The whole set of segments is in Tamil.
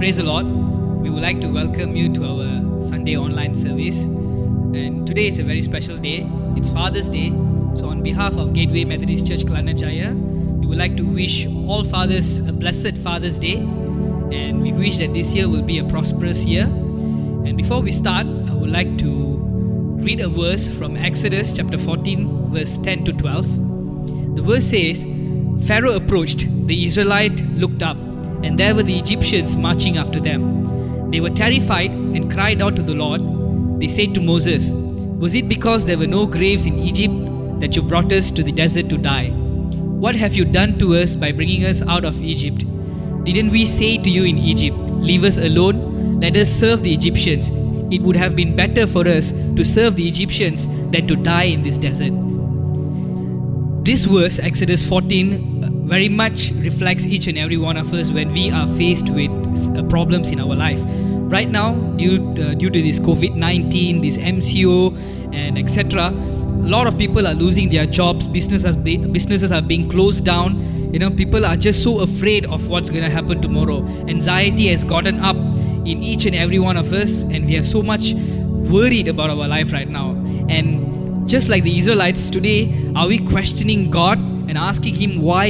Praise the Lord. We would like to welcome you to our Sunday online service. And today is a very special day. It's Father's Day. So on behalf of Gateway Methodist Church Kelana Jaya, we would like to wish all fathers a blessed Father's Day. And we wish that this year will be a prosperous year. And before we start, I would like to read a verse from Exodus chapter 14, verse 10 to 12. The verse says, Pharaoh approached, the Israelite looked up, and there were the Egyptians marching after them. They were terrified and cried out to the Lord. They said to Moses, "Was it because there were no graves in Egypt that you brought us to the desert to die? What have you done to us by bringing us out of Egypt? Didn't we say to you in Egypt, 'Leave us alone, let us serve the Egyptians'? It would have been better for us to serve the Egyptians than to die in this desert." This verse, Exodus 14, very much reflects each and every one of us when we are faced with problems in our life. Right now, due to this COVID-19, this MCO, and etc., a lot of people are losing their jobs. Businesses are being closed down. People are just so afraid of what's going to happen tomorrow. Anxiety has gotten up in each and every one of us, and we are so much worried about our life right now. And just like the Israelites today, are we questioning God and asking Him why?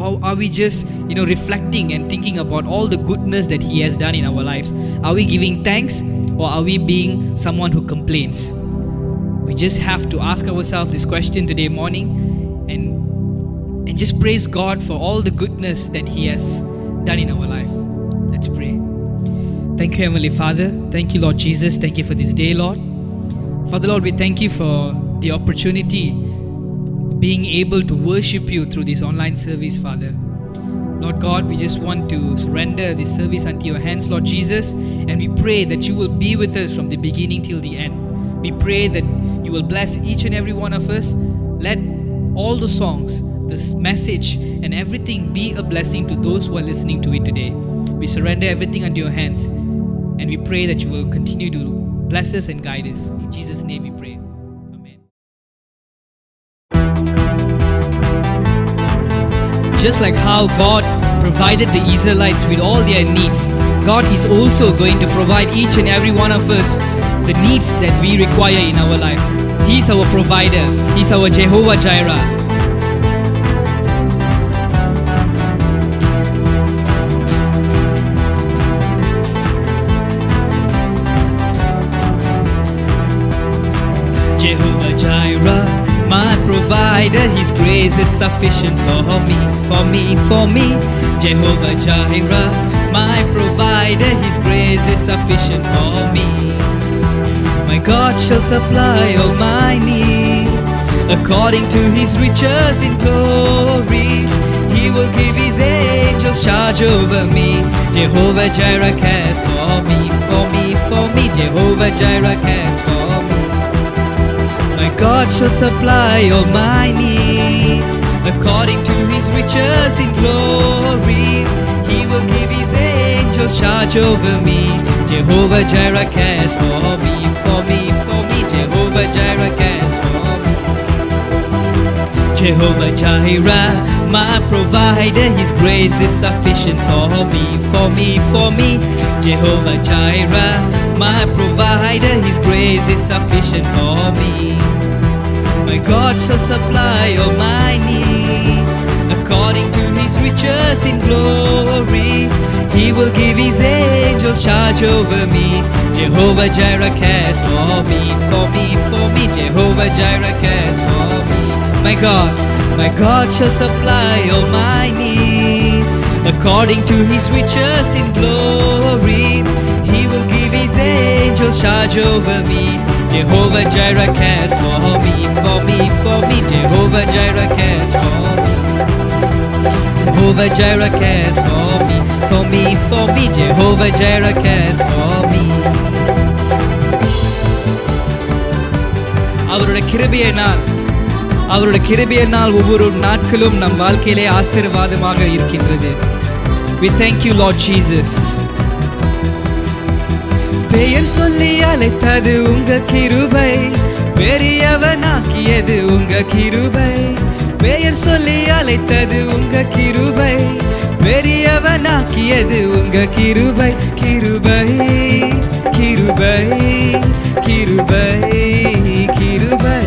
Or are we just, reflecting and thinking about all the goodness that He has done in our lives? Are we giving thanks, or are we being someone who complains? We just have to ask ourselves this question today morning and just praise God for all the goodness that He has done in our life. Let's pray. Thank you, Heavenly Father. Thank you, Lord Jesus. Thank you for this day, Lord. Father, Lord, we thank you for the opportunity being able to worship you through this online service, Father. Lord God, we just want to surrender this service unto your hands, Lord Jesus, and we pray that you will be with us from the beginning till the end. We pray that you will bless each and every one of us. Let all the songs, this message, and everything be a blessing to those who are listening to it today. We surrender everything unto your hands, and we pray that you will continue to bless us and guide us. In Jesus' name we pray. Just like how God provided the Israelites with all their needs, God is also going to provide each and every one of us the needs that we require in our life. He is our provider. He is our Jehovah Jireh. Jehovah Jireh, my provider, His grace is sufficient for me. Jehovah Jireh, my provider, His grace is sufficient for me. My God shall supply all my need, according to His riches in glory. He will give His angels charge over me. Jehovah Jireh cares for me. Jehovah Jireh cares for me. My God shall supply all my need, according to His riches in glory. He will give His angels charge over me. Jehovah Jireh cares for me. Jehovah Jireh cares for me. Jehovah Jireh, my provider, His grace is sufficient for me. Jehovah Jireh, my provider, His grace is sufficient for me. My God shall supply all my need, according to His riches in glory. He will give His angels charge over me. Jehovah Jireh cares for me. Jehovah Jireh cares for me. My God shall supply all my need, according to His riches in glory. He will give His angels charge over me. Jehovah Jireh cares for me. Jehovah Jireh cares for me. Jehovah Jireh cares for me. Jehovah Jireh cares for me. அவருடைய கிருபையினால் ஒவ்வொரு நாட்களும் நம் வாழ்க்கையிலே ஆசீர்வாதமாக இருக்கின்றது. We thank you, Lord Jesus. பெயர் சொல்லி அழைத்தது உங்க கிருபை, பெரியவனாக்கியது உங்க கிருபை. பெயர் சொல்லி அழைத்தது உங்க கிருபை, பெரியவனாக்கியது உங்க கிருபை கிருபை கிருபை கிருபை கிருபை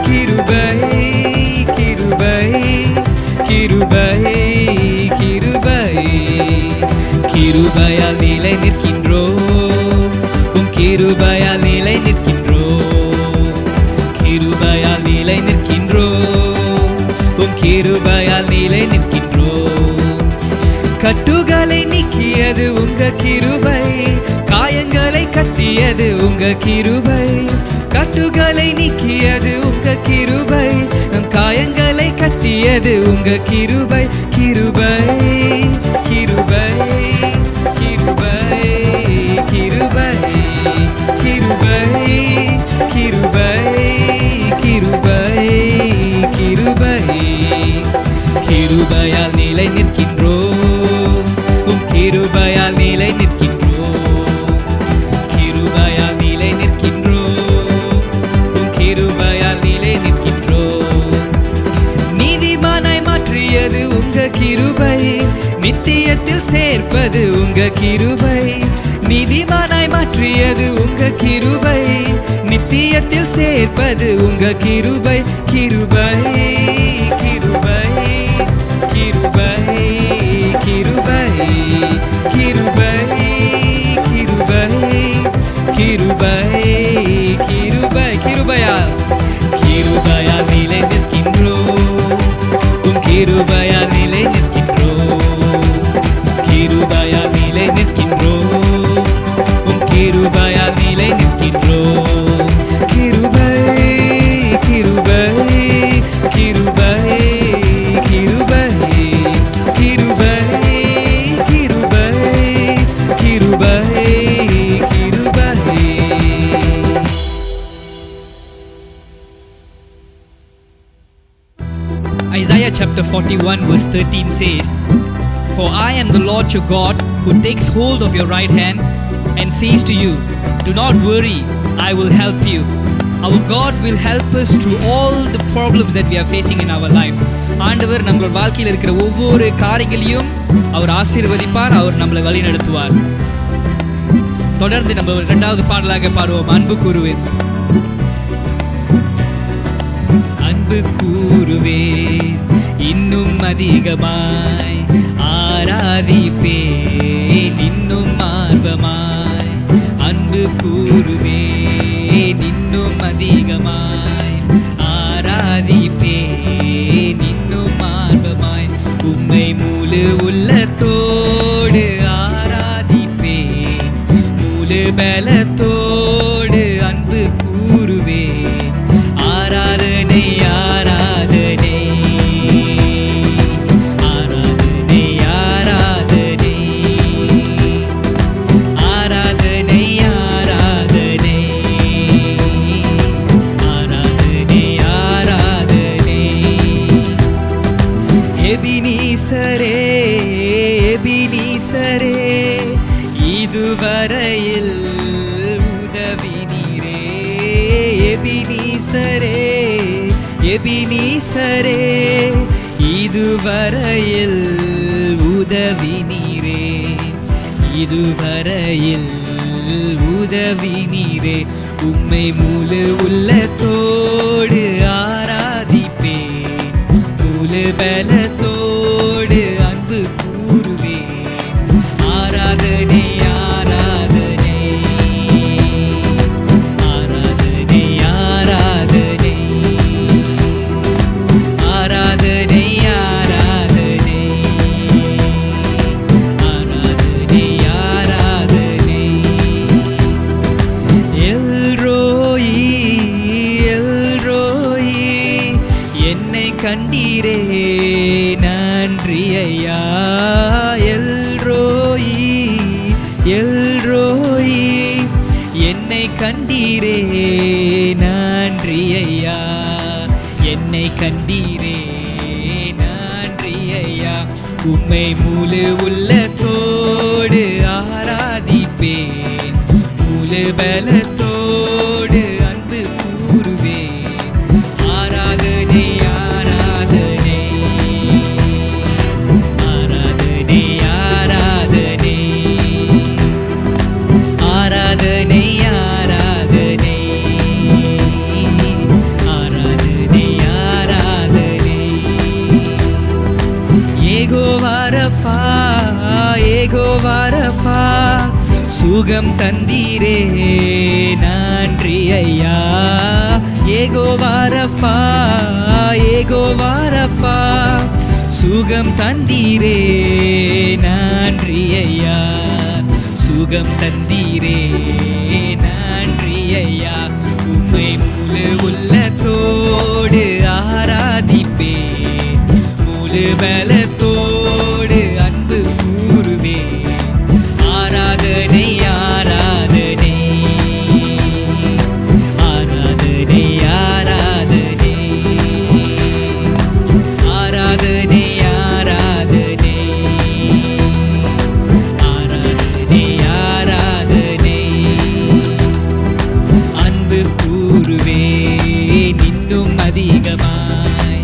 கிருபை கிருபை கிருபை கிருபை கிருபையால் நிலை நிற்கின்றோம் உம் கிருபையால் நிலை நிற்கின்றோம் கிருபையால் நிலை நிற்கின்றோம் உம் கிருபையால் நிலை நிற்கின்றோம் கட்டுகளை நீக்கியது உங்க கிருபை காயங்களை கட்டியது உங்க கிருபை கட்டுகளை நீக்கியது உங்க கிருபை காயங்களை கட்டியது உங்க கிருபை கிருபை கிருபை கிருபை கிருபை கிருபை கிருபை கிருபை கிருபை கிருபையால் நிலை நிற்கின்றோம் உம் கிருபையால் நிலை நிற்கின்றோம் கிருபையால் நிலை நிற்கின்றோம் உம் கிருபையால் நிலை நிற்கின்றோம் நீதிமானாய் மாற்றியது உங்க கிருபை நித்தியத்தில் சேர்ப்பது உங்க கிருபை நீதிமானாய் மாற்றியது உங்க கிருபை நித்தியத்தில் சேர்ப்பது உங்க கிருபை கிருபை கிருபை கிருபை கிருபை கிருபை கிருபை கிருபை கிருபை கிருபையால் கிருபையால் நிலை நிற்கின்றோம் உம் கிருபையால் நிலை நிற்கின்றோம் கிருபையால் நிலை நிற்கின்றோம் உம் கிருபையால் நிலை நிற்கின்றோம் கிருபை கிருபை கிருபை கிருபை கிருபை கிருபை கிருபை கிருபை. Isaiah chapter 41 verse 13 says, "For I am the Lord your God, who takes hold of your right hand and says to you, do not worry, I will help you." Our God will help us through all the problems that we are facing in our life. ஆண்டவர் நம்ம வாழ்க்கையில் இருக்கிற ஒவ்வொரு காரியங்களையும் அவர் ஆசீர்வதிப்பார், அவர் நம்மளை வழி நடத்துவார். தொடர்ந்து நம்ம இரண்டாவது பாடலாக பாடுவோம், அன்பு கூறுவேன். அன்பு கூறுவேன் இன்னும் அதிகமாய், ஆராதிப்பேன் இன்னும் ஆர்வமாய். அன்பு கூறுவேன் இன்னும் அதிகமாய், ஆராதிப்பேன் இன்னும் ஆர்வமாய். உம்மை முழு உள்ளத்தோடு ஆராதிப்பேன், முழு பலத்தோடு அன்பு கூறுவேன். ஆராதனை ஆராதனை ஆராதனை ஆராதனை ஆராதனை ஆராதனை ஆராதனை ஆராதனை. எபினீசரே எபினீசரே இதுவரையில் உதவினீரே. எபினீசரே எபினீசரே இதுவரையில் உதவினீரே. இதுவரையில் உதவினீரே. உம்மை முழு உள்ளத்தோடு ஆராதிப்பேன், முழு பலத்தோடு அன்பு கூறுவேன். ஆராதனை ஆராதனை ஆராதனை ஆராதனை ஆராதனை ஆராதனை ஆராதனை ஆராதனை. எல்ரோயி எல்ரோயி என்னை கண்டீரே நன்றி ஐயா. எல்ரோயி எல்ரோயி என்னை கண்டீரே நன்றி ஐயா. என்னை கண்டீரே நன்றி ஐயா. உம்மை முழு உள்ளத்தோடு ஆராதிப்பேன், முழு பலத்தோடு அன்பு கூறுவேன். ஆராதனை ஆராதனை ஆராதனை சுகம் தந்தீரே நன்றி ஐயா. யெகோவா ரஃபா, யெகோவா ரஃபா, சுகம் தந்தீரே நன்றி ஐயா. சுகம் தந்தீரே நன்றி ஐயா. உம்மை முழு உள்ளத்தோடு ஆராதிப்பேன், முழு பலத்தோடு அன்பு கூறுவேன். ஆராதனை ஆராதனை ஆராதனை ஆராதனை ஆராதனை ஆராதனை ஆராதனை ஆராதனை அன்பு கூறுவேன் இன்னும் அதிகமாய்,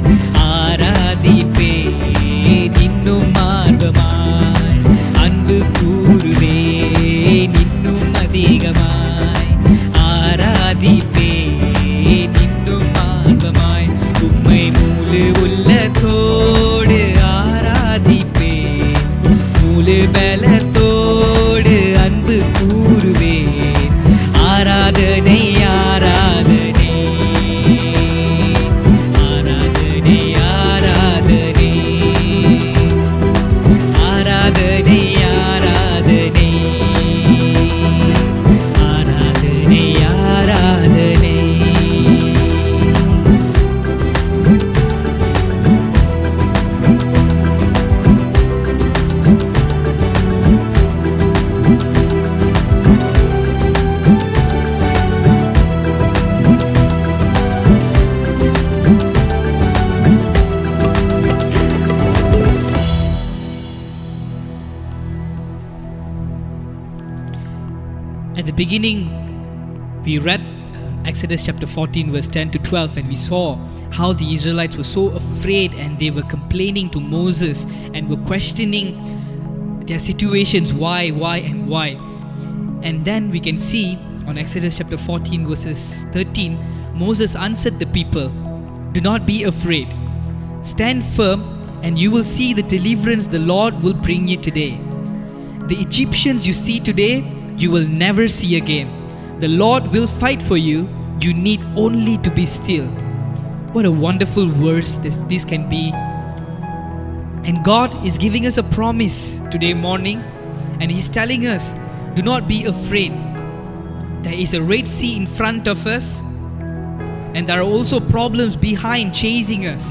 ஆராதிப்பேன் இன்னும் ஆர்வமாய். அன்பு கூறுவேன் இன்னும் அதிகமாய், ஆராதிப்பேன் இன்னும் ஆர்வமாய். உம்மை முழு உள்ளத்தோடு ஆராதிப்பேன், முழு பலத்தோடு அன்பு கூறுவேன். ஆராதனை ஆராதனை ஆராதனை ஆராதனை ஆராதனை ஆராதனை ஆராதனை ஆராதனை. At the beginning, we read Exodus chapter 14 verse 10 to 12, and we saw how the Israelites were so afraid and they were complaining to Moses and were questioning their situations, why and why. And then we can see on Exodus chapter 14 verses 13, Moses answered the people, "Do not be afraid. Stand firm and you will see the deliverance the Lord will bring you today. The Egyptians you see today, you will never see again. The Lord will fight for you. You need only to be still." What a wonderful verse this can be. And God is giving us a promise today morning, and He's telling us, do not be afraid. There is a Red Sea in front of us, and there are also problems behind chasing us.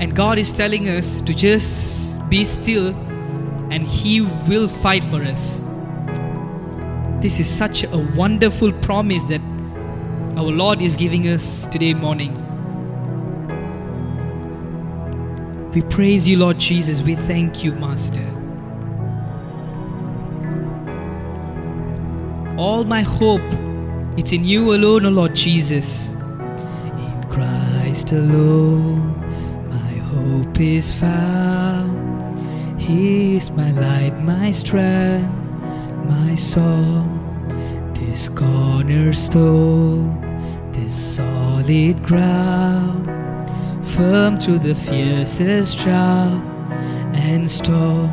And God is telling us to just be still, and He will fight for us. This is such a wonderful promise that our Lord is giving us today morning. We praise you, Lord Jesus. We thank you, Master. All my hope, it's in you alone, O Lord Jesus. In Christ alone, my hope is found. He is my light, my strength, my song. This cornerstone, this solid ground, firm through the fiercest drought and storm.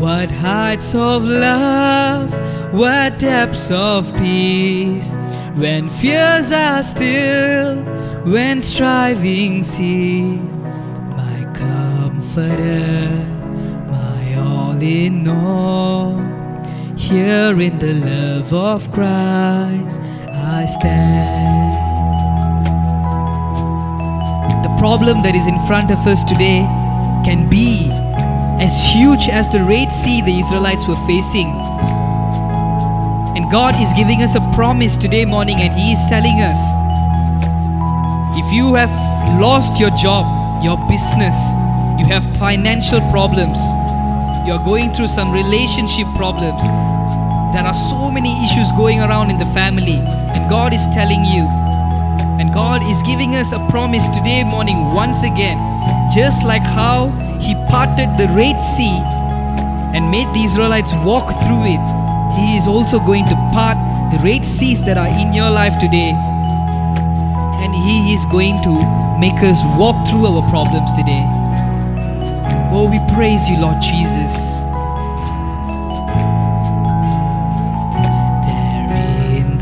What heights of love, what depths of peace, when fears are still, when striving cease. My comforter, my all in all, here in the love of Christ I stand. The problem that is in front of us today can be as huge as the Red Sea the Israelites were facing. And God is giving us a promise today morning, and He is telling us, if you have lost your job, your business, you have financial problems, you are going through some relationship problems, there are so many issues going around in the family, and God is telling you, and God is giving us a promise today morning once again, just like how He parted the Red Sea and made the Israelites walk through it. He is also going to part the Red Seas that are in your life today, and He is going to make us walk through our problems today. Oh, we praise you, Lord Jesus.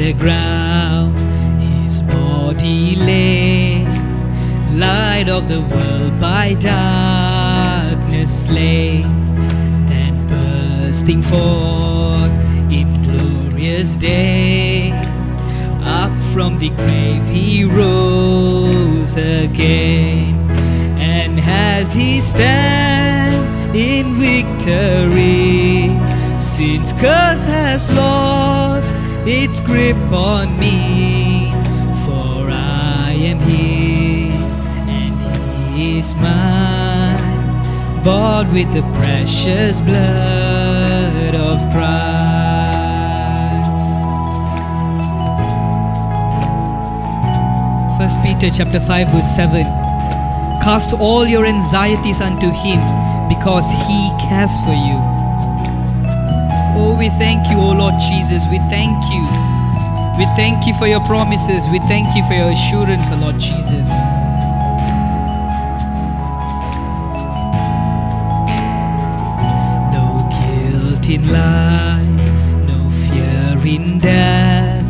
the ground his body lay, light of the world by darkness slain. Then bursting forth in glorious day, up from the grave he rose again. And as he stands in victory, sin's curse has lost its grip on me. For I am his and he is mine, bought with the precious blood of Christ. 1 Peter chapter 5 verse 7. Cast all your anxieties unto him, because he cares for you. Oh, we thank you, oh Lord Jesus. We thank you. We thank you for your promises. We thank you for your assurance, oh Lord Jesus. No guilt in life, no fear in death.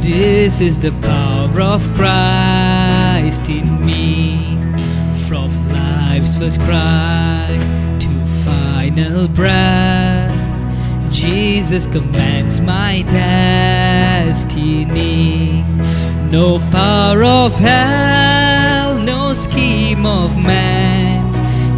This is the power of Christ in me. From life's first cry to final breath, Jesus commands my destiny. No power of hell, no scheme of man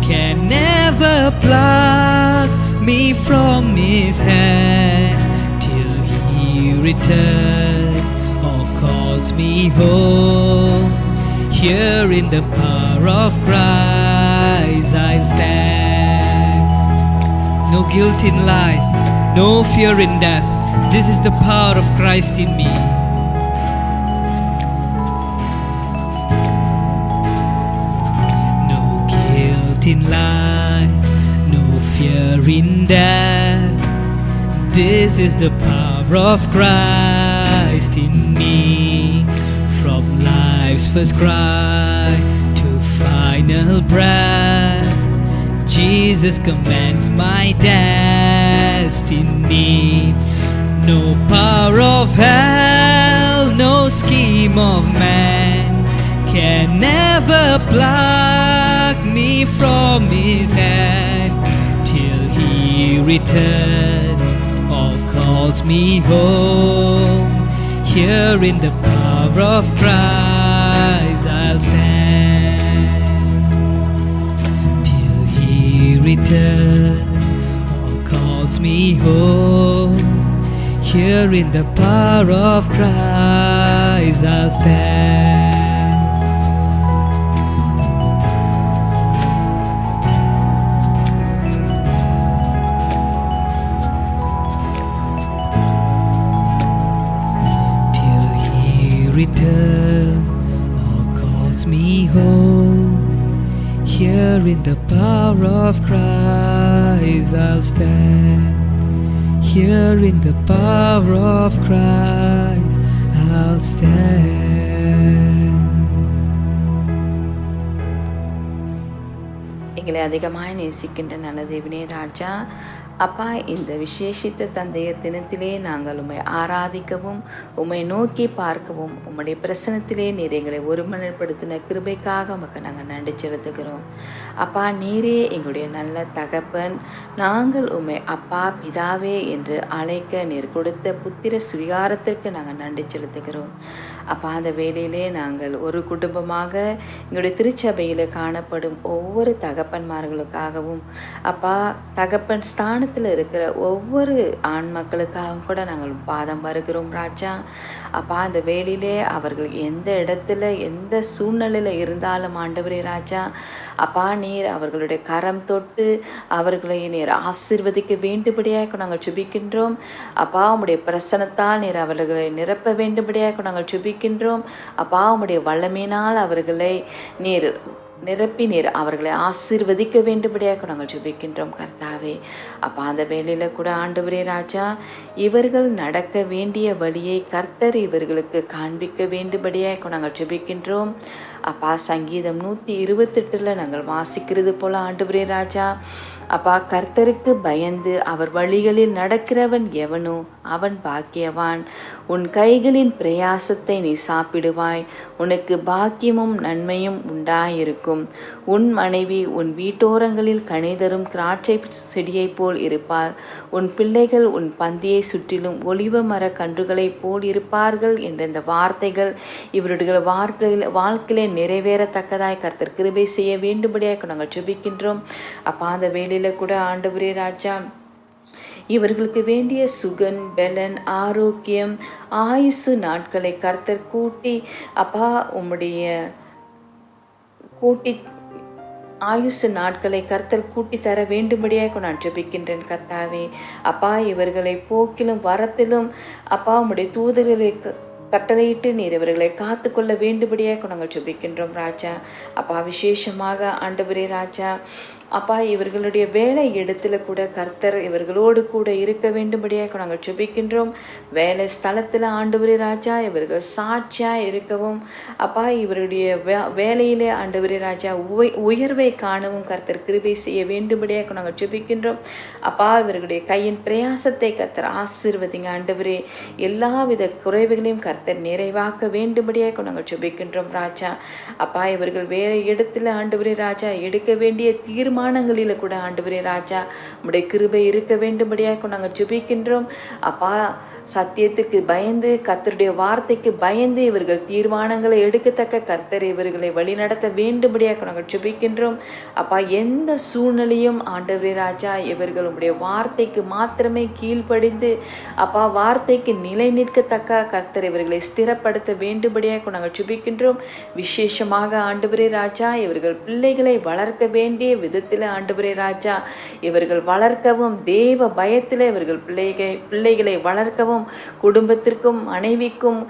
can ever pluck me from his hand, till he returns or calls me home. Here in the power of Christ I'll stand. No guilt in life, no fear in death. This is the power of Christ in me. No guilt in life, no fear in death. This is the power of Christ in me. From life's first cry to final breath, Jesus commands my destiny. No power of hell, no scheme of man can never pluck me from his hand, till he returns or calls me home. Here in the power of Christ I'll stand, till he returns or calls me home. Here in the power of Christ I'll stand. Return or calls me home. Here in the power of Christ I'll stand. Here in the power of Christ I'll stand. எங்களை அதிகமாக நேசிக்கின்ற நல்ல தேவனே ராஜா, அப்பா, இந்த விசேஷித்த தந்தையர் தினத்திலே நாங்கள் உம்மை ஆராதிக்கவும் உம்மை நோக்கி பார்க்கவும் உம்முடைய பிரசனத்திலே நீர் எங்களை ஒருமனப்படுத்தின கிருபைக்காக உமக்கு நாங்கள் நன்றி செலுத்துகிறோம். அப்பா, நீரே எங்களுடைய நல்ல தகப்பன். நாங்கள் உம்மை அப்பா பிதாவே என்று அழைக்க நீர் கொடுத்த புத்திர சுவிகாரத்திற்கு நாங்கள் நன்றி செலுத்துகிறோம். அப்பா, அந்த வேளையிலே நாங்கள் ஒரு குடும்பமாக எங்களுடைய திருச்சபையில் காணப்படும் ஒவ்வொரு தகப்பன்மார்களுக்காகவும், அப்பா தகப்பன் ஸ்தானத்தில் இருக்கிற ஒவ்வொரு ஆண் மக்களுக்காகவும் கூட நாங்கள் பாதம் வருகிறோம் ராஜா. அப்பா, அந்த வேளையிலே அவர்கள் எந்த இடத்துல எந்த சூழ்நிலையில் இருந்தாலும் ஆண்டவரே ராஜா, அப்பா நீர் அவர்களுடைய கரம் தொட்டு அவர்களை நீர் ஆசீர்வதிக்க வேண்டும்படியாக நாங்கள் சுபிக்கின்றோம். அப்பா, உம்முடைய பிரசனத்தால் நீர் அவர்களை நிரப்ப வேண்டும்படியாக நாங்கள் சுபிக்கின்றோம். அப்பா, உம்முடைய வல்லமையினால் அவர்களை நீர் நிரப்பி நீர் அவர்களை ஆசீர்வதிக்க வேண்டும்படியாக நாங்கள் ஜெபிக்கின்றோம் கர்த்தாவே. அப்போ அந்த வேளையில் கூட ஆண்டவரே ராஜா, இவர்கள் நடக்க வேண்டிய வழியை கர்த்தர் இவர்களுக்கு காண்பிக்க வேண்டும்படியாக நாங்கள் ஜெபிக்கின்றோம். அப்பா சங்கீதம் 128 நாங்கள் வாசிக்கிறது போல ஆண்டவரே ராஜா, அப்பா கர்த்தருக்கு பயந்து அவர் வழிகளில் நடக்கிறவன் எவனோ அவன் பாக்கியவான். உன் கைகளின் பிரயாசத்தை நீ சாப்பிடுவாய், உனக்கு பாக்கியமும் நன்மையும் உண்டாயிருக்கும். உன் மனைவி உன் வீட்டோரங்களில் கனிதரும் திராட்சை செடியைப் போல் இருப்பார். உன் பிள்ளைகள் உன் பந்தியை சுற்றிலும் ஒலிவ மர கன்றுகளைப் போல் இருப்பார்கள் என்ற இந்த வார்த்தைகள் இவருடைய வாழ்க்கையிலே நிறைவேறத்தக்கதாய் கர்த்தர் கிருபை செய்ய வேண்டும்படியாக நாங்கள் ஜெபிக்கின்றோம். அப்பா அந்த வேலையில் கூட ஆண்டவரே ராஜா, இவர்களுக்கு வேண்டிய சுகன் பலன் ஆரோக்கியம் ஆயுசு நாட்களை கர்த்தர் கூட்டி அப்பா உம்முடைய கூட்டி ஆயுசு நாட்களை கர்த்தர் கூட்டி தர வேண்டும்படியாக நான் ஜெபிக்கின்றேன் கர்த்தாவே. அப்பா இவர்களை போக்கிலும் வரத்திலும் அப்பா உம்முடைய தூதர்களை கட்டளையிட்டு நீர் இவர்களை காத்து கொள்ள வேண்டும்படியாக நாங்கள் ஜெபிக்கின்றோம் ராஜா. அப்பா விசேஷமாக ஆண்டவரே ராஜா, அப்பா இவர்களுடைய வேலை இடத்துல கூட கர்த்தர் இவர்களோடு கூட இருக்க வேண்டும்படியாக நாங்கள் ஜெபிக்கின்றோம். வேலை ஸ்தலத்தில் ஆண்டவரே ராஜா இவர்கள் சாட்சியாக இருக்கவும், அப்பா இவருடைய வேலையிலே ஆண்டவரே ராஜா உயர்வை காணவும் கர்த்தர் கிருபை செய்ய வேண்டும்படியாக நாங்கள் ஜெபிக்கின்றோம். அப்பா இவர்களுடைய கையின் பிரயாசத்தை கர்த்தர் ஆசீர்வதிங்க ஆண்டவரே. எல்லாவித குறைவுகளையும் கர்த்தர் நிறைவாக்க வேண்டும்படியாக நாங்கள் ஜெபிக்கின்றோம் ராஜா. அப்பா இவர்கள் வேலை இடத்துல ஆண்டவரே ராஜா எடுக்க வேண்டிய தீர்மானங்களில் கூட ஆண்டவரே ராஜா உம்முடைய கிருபை இருக்க வேண்டும்படியாக நாங்கள் ஜெபிக்கின்றோம். அப்பா சத்தியத்துக்கு பயந்து கர்த்தருடைய வார்த்தைக்கு பயந்து இவர்கள் தீர்மானங்களை எடுக்கத்தக்க கர்த்தர் இவர்களை வழிநடத்த வேண்டும்படியாக நாங்கள் ஜெபிக்கின்றோம். அப்பா எந்த சூழ்நிலையும் ஆண்டவரே ராஜா இவர்கள் உம்முடைய வார்த்தைக்கு மாத்திரமே கீழ்ப்படிந்து அப்பா வார்த்தைக்கு நிலை நிற்கத்தக்க கர்த்தர் இவர்களை ஸ்திரப்படுத்த வேண்டும்படியாக நாங்கள் ஜெபிக்கின்றோம். விசேஷமாக ஆண்டவரே ராஜா இவர்கள் பிள்ளைகளை வளர்க்க வேண்டிய விதத்தில் ஆண்டவரே ராஜா இவர்கள் வளர்க்கவும், தேவ பயத்தில் இவர்கள் பிள்ளைகளை வளர்க்கவும், குடும்பத்திற்கும் மனைவிக்கும்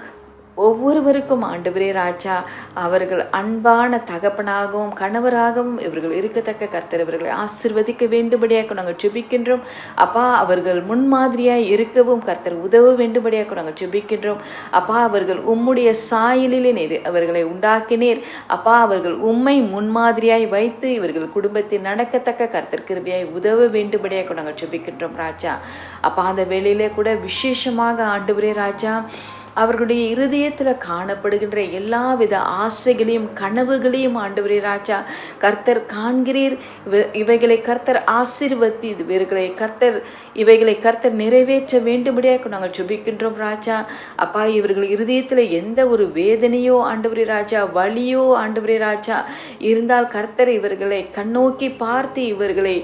ஒவ்வொருவருக்கும் ஆண்டவரே ராஜா அவர்கள் அன்பான தகப்பனாகவும் கணவராகவும் இவர்கள் இருக்கத்தக்க கர்த்தர் இவர்களை ஆசீர்வதிக்க வேண்டும்படியாக நாங்கள் ஜெபிக்கின்றோம். அப்பா அவர்கள் முன்மாதிரியாய் இருக்கவும் கர்த்தர் உதவ வேண்டும்படியாக நாங்கள் ஜெபிக்கின்றோம். அப்பா அவர்கள் உம்முடைய சாயலிலே நீர் அவர்களை உண்டாக்கினீர். அப்பா அவர்கள் உம்மை முன்மாதிரியாய் வைத்து இவர்கள் குடும்பத்தில் நடக்கத்தக்க கர்த்தர் கிருபையாய் உதவ வேண்டும்படியாக நாங்கள் ஜெபிக்கின்றோம் ராஜா. அப்பா அந்த வேளையிலே கூட விசேஷமாக ஆண்டவரே ராஜா அவர்களுடைய இருதயத்தில் காணப்படுகின்ற எல்லாவித ஆசைகளையும் கனவுகளையும் ஆண்டவரே ராஜா கர்த்தர் காண்கிறீர். இவைகளை கர்த்தர் ஆசீர்வதி இவைகளை கர்த்தர் நிறைவேற்ற வேண்டும்படியாக நாங்கள் ஜெபிக்கின்றோம் ராஜா. அப்பா இவர்கள் இருதயத்தில் எந்த ஒரு வேதனையோ ஆண்டவரே ராஜா வலியோ ஆண்டவரே ராஜா இருந்தால் கர்த்தர் இவர்களை கண்ணோக்கி பார்த்து இவர்களை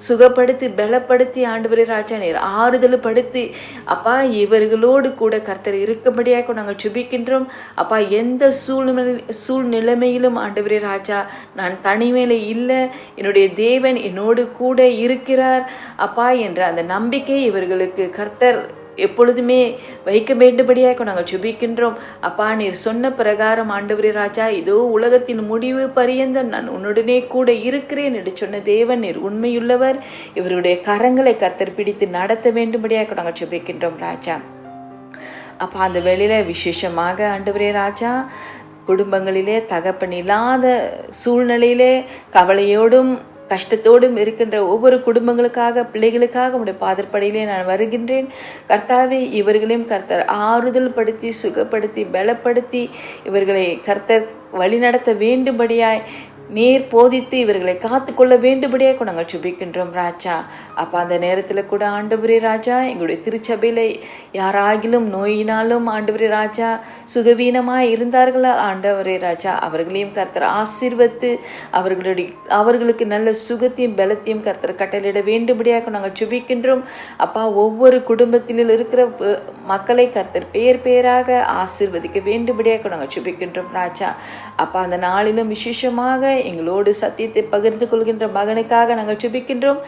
சுகப்படுத்தி பலப்படுத்தி ஆண்டவரே ராஜா நீர் ஆறுதல் படுத்தி அப்பா இவர்களோடு கூட கர்த்தர் இருக்கும்படி நாங்கள் ஜெபிக்கின்றோம். அப்பா எந்த சூழ்நிலைமையிலும் ஆண்டவரே ராஜா நான் தனிமையில இல்லை, என்னுடைய தேவன் என்னோடு கூட இருக்கிறார் அப்பா என்ற அந்த நம்பிக்கை இவர்களுக்கு கர்த்தர் எப்பொழுதுமே வைக்க வேண்டும்படியாக நாங்கள் ஜெபிக்கின்றோம். அப்பா நீர் சொன்ன பிரகாரம் ஆண்டவரே ராஜா இதோ உலகத்தின் முடிவு பரியந்தம் நான் உன்னுடனே கூட இருக்கிறேன் என்று சொன்ன தேவன் நீர் உண்மையுள்ளவர். இவருடைய கரங்களை கர்த்தர் பிடித்து நடத்த வேண்டும்படியாக நாங்கள் ஜெபிக்கின்றோம் ராஜா. அப்போ அந்த வேளையில் விசேஷமாக ஆண்டவரே ராஜா குடும்பங்களிலே தகப்பன் இல்லாத சூழ்நிலையிலே கவலையோடும் கஷ்டத்தோடும் இருக்கின்ற ஒவ்வொரு குடும்பங்களுக்காக பிள்ளைகளுக்காக உடைய பாதற்படியிலே நான் வருகின்றேன் கர்த்தாவே. இவர்களையும் கர்த்தர் ஆறுதல் படுத்தி சுகப்படுத்தி பலப்படுத்தி இவர்களை கர்த்தர் வழிநடத்த வேண்டும்படியாய் நீர் போதித்து இவர்களை காத்து கொள்ள வேண்டும்படியாக நாங்கள் ஜெபிக்கின்றோம் ராஜா. அப்போ அந்த நேரத்தில் கூட ஆண்டவரே ராஜா எங்களுடைய திருச்சபையில் யாராகிலும் நோயினாலும் ஆண்டவரே ராஜா சுகவீனமாக இருந்தார்களா ஆண்டவரே ராஜா அவர்களையும் கர்த்தர் ஆசீர்வத்து அவர்களுக்கு நல்ல சுகத்தையும் பலத்தையும் கர்த்தர் கட்டளையிட வேண்டும்படியாக நாங்கள் ஜெபிக்கின்றோம். அப்பா ஒவ்வொரு குடும்பத்திலும் இருக்கிற மக்களை கர்த்தர் பேர் பேராக ஆசீர்வதிக்க வேண்டும்படியாக நாங்கள் ஜெபிக்கின்றோம் ராஜா. அப்பா அந்த நாளிலும் விசேஷமாக எங்களோடு சத்தியத்தை பகிர்ந்து கொள்கின்ற மகனுக்காக நாங்கள் ஜெபிக்கின்றோம்.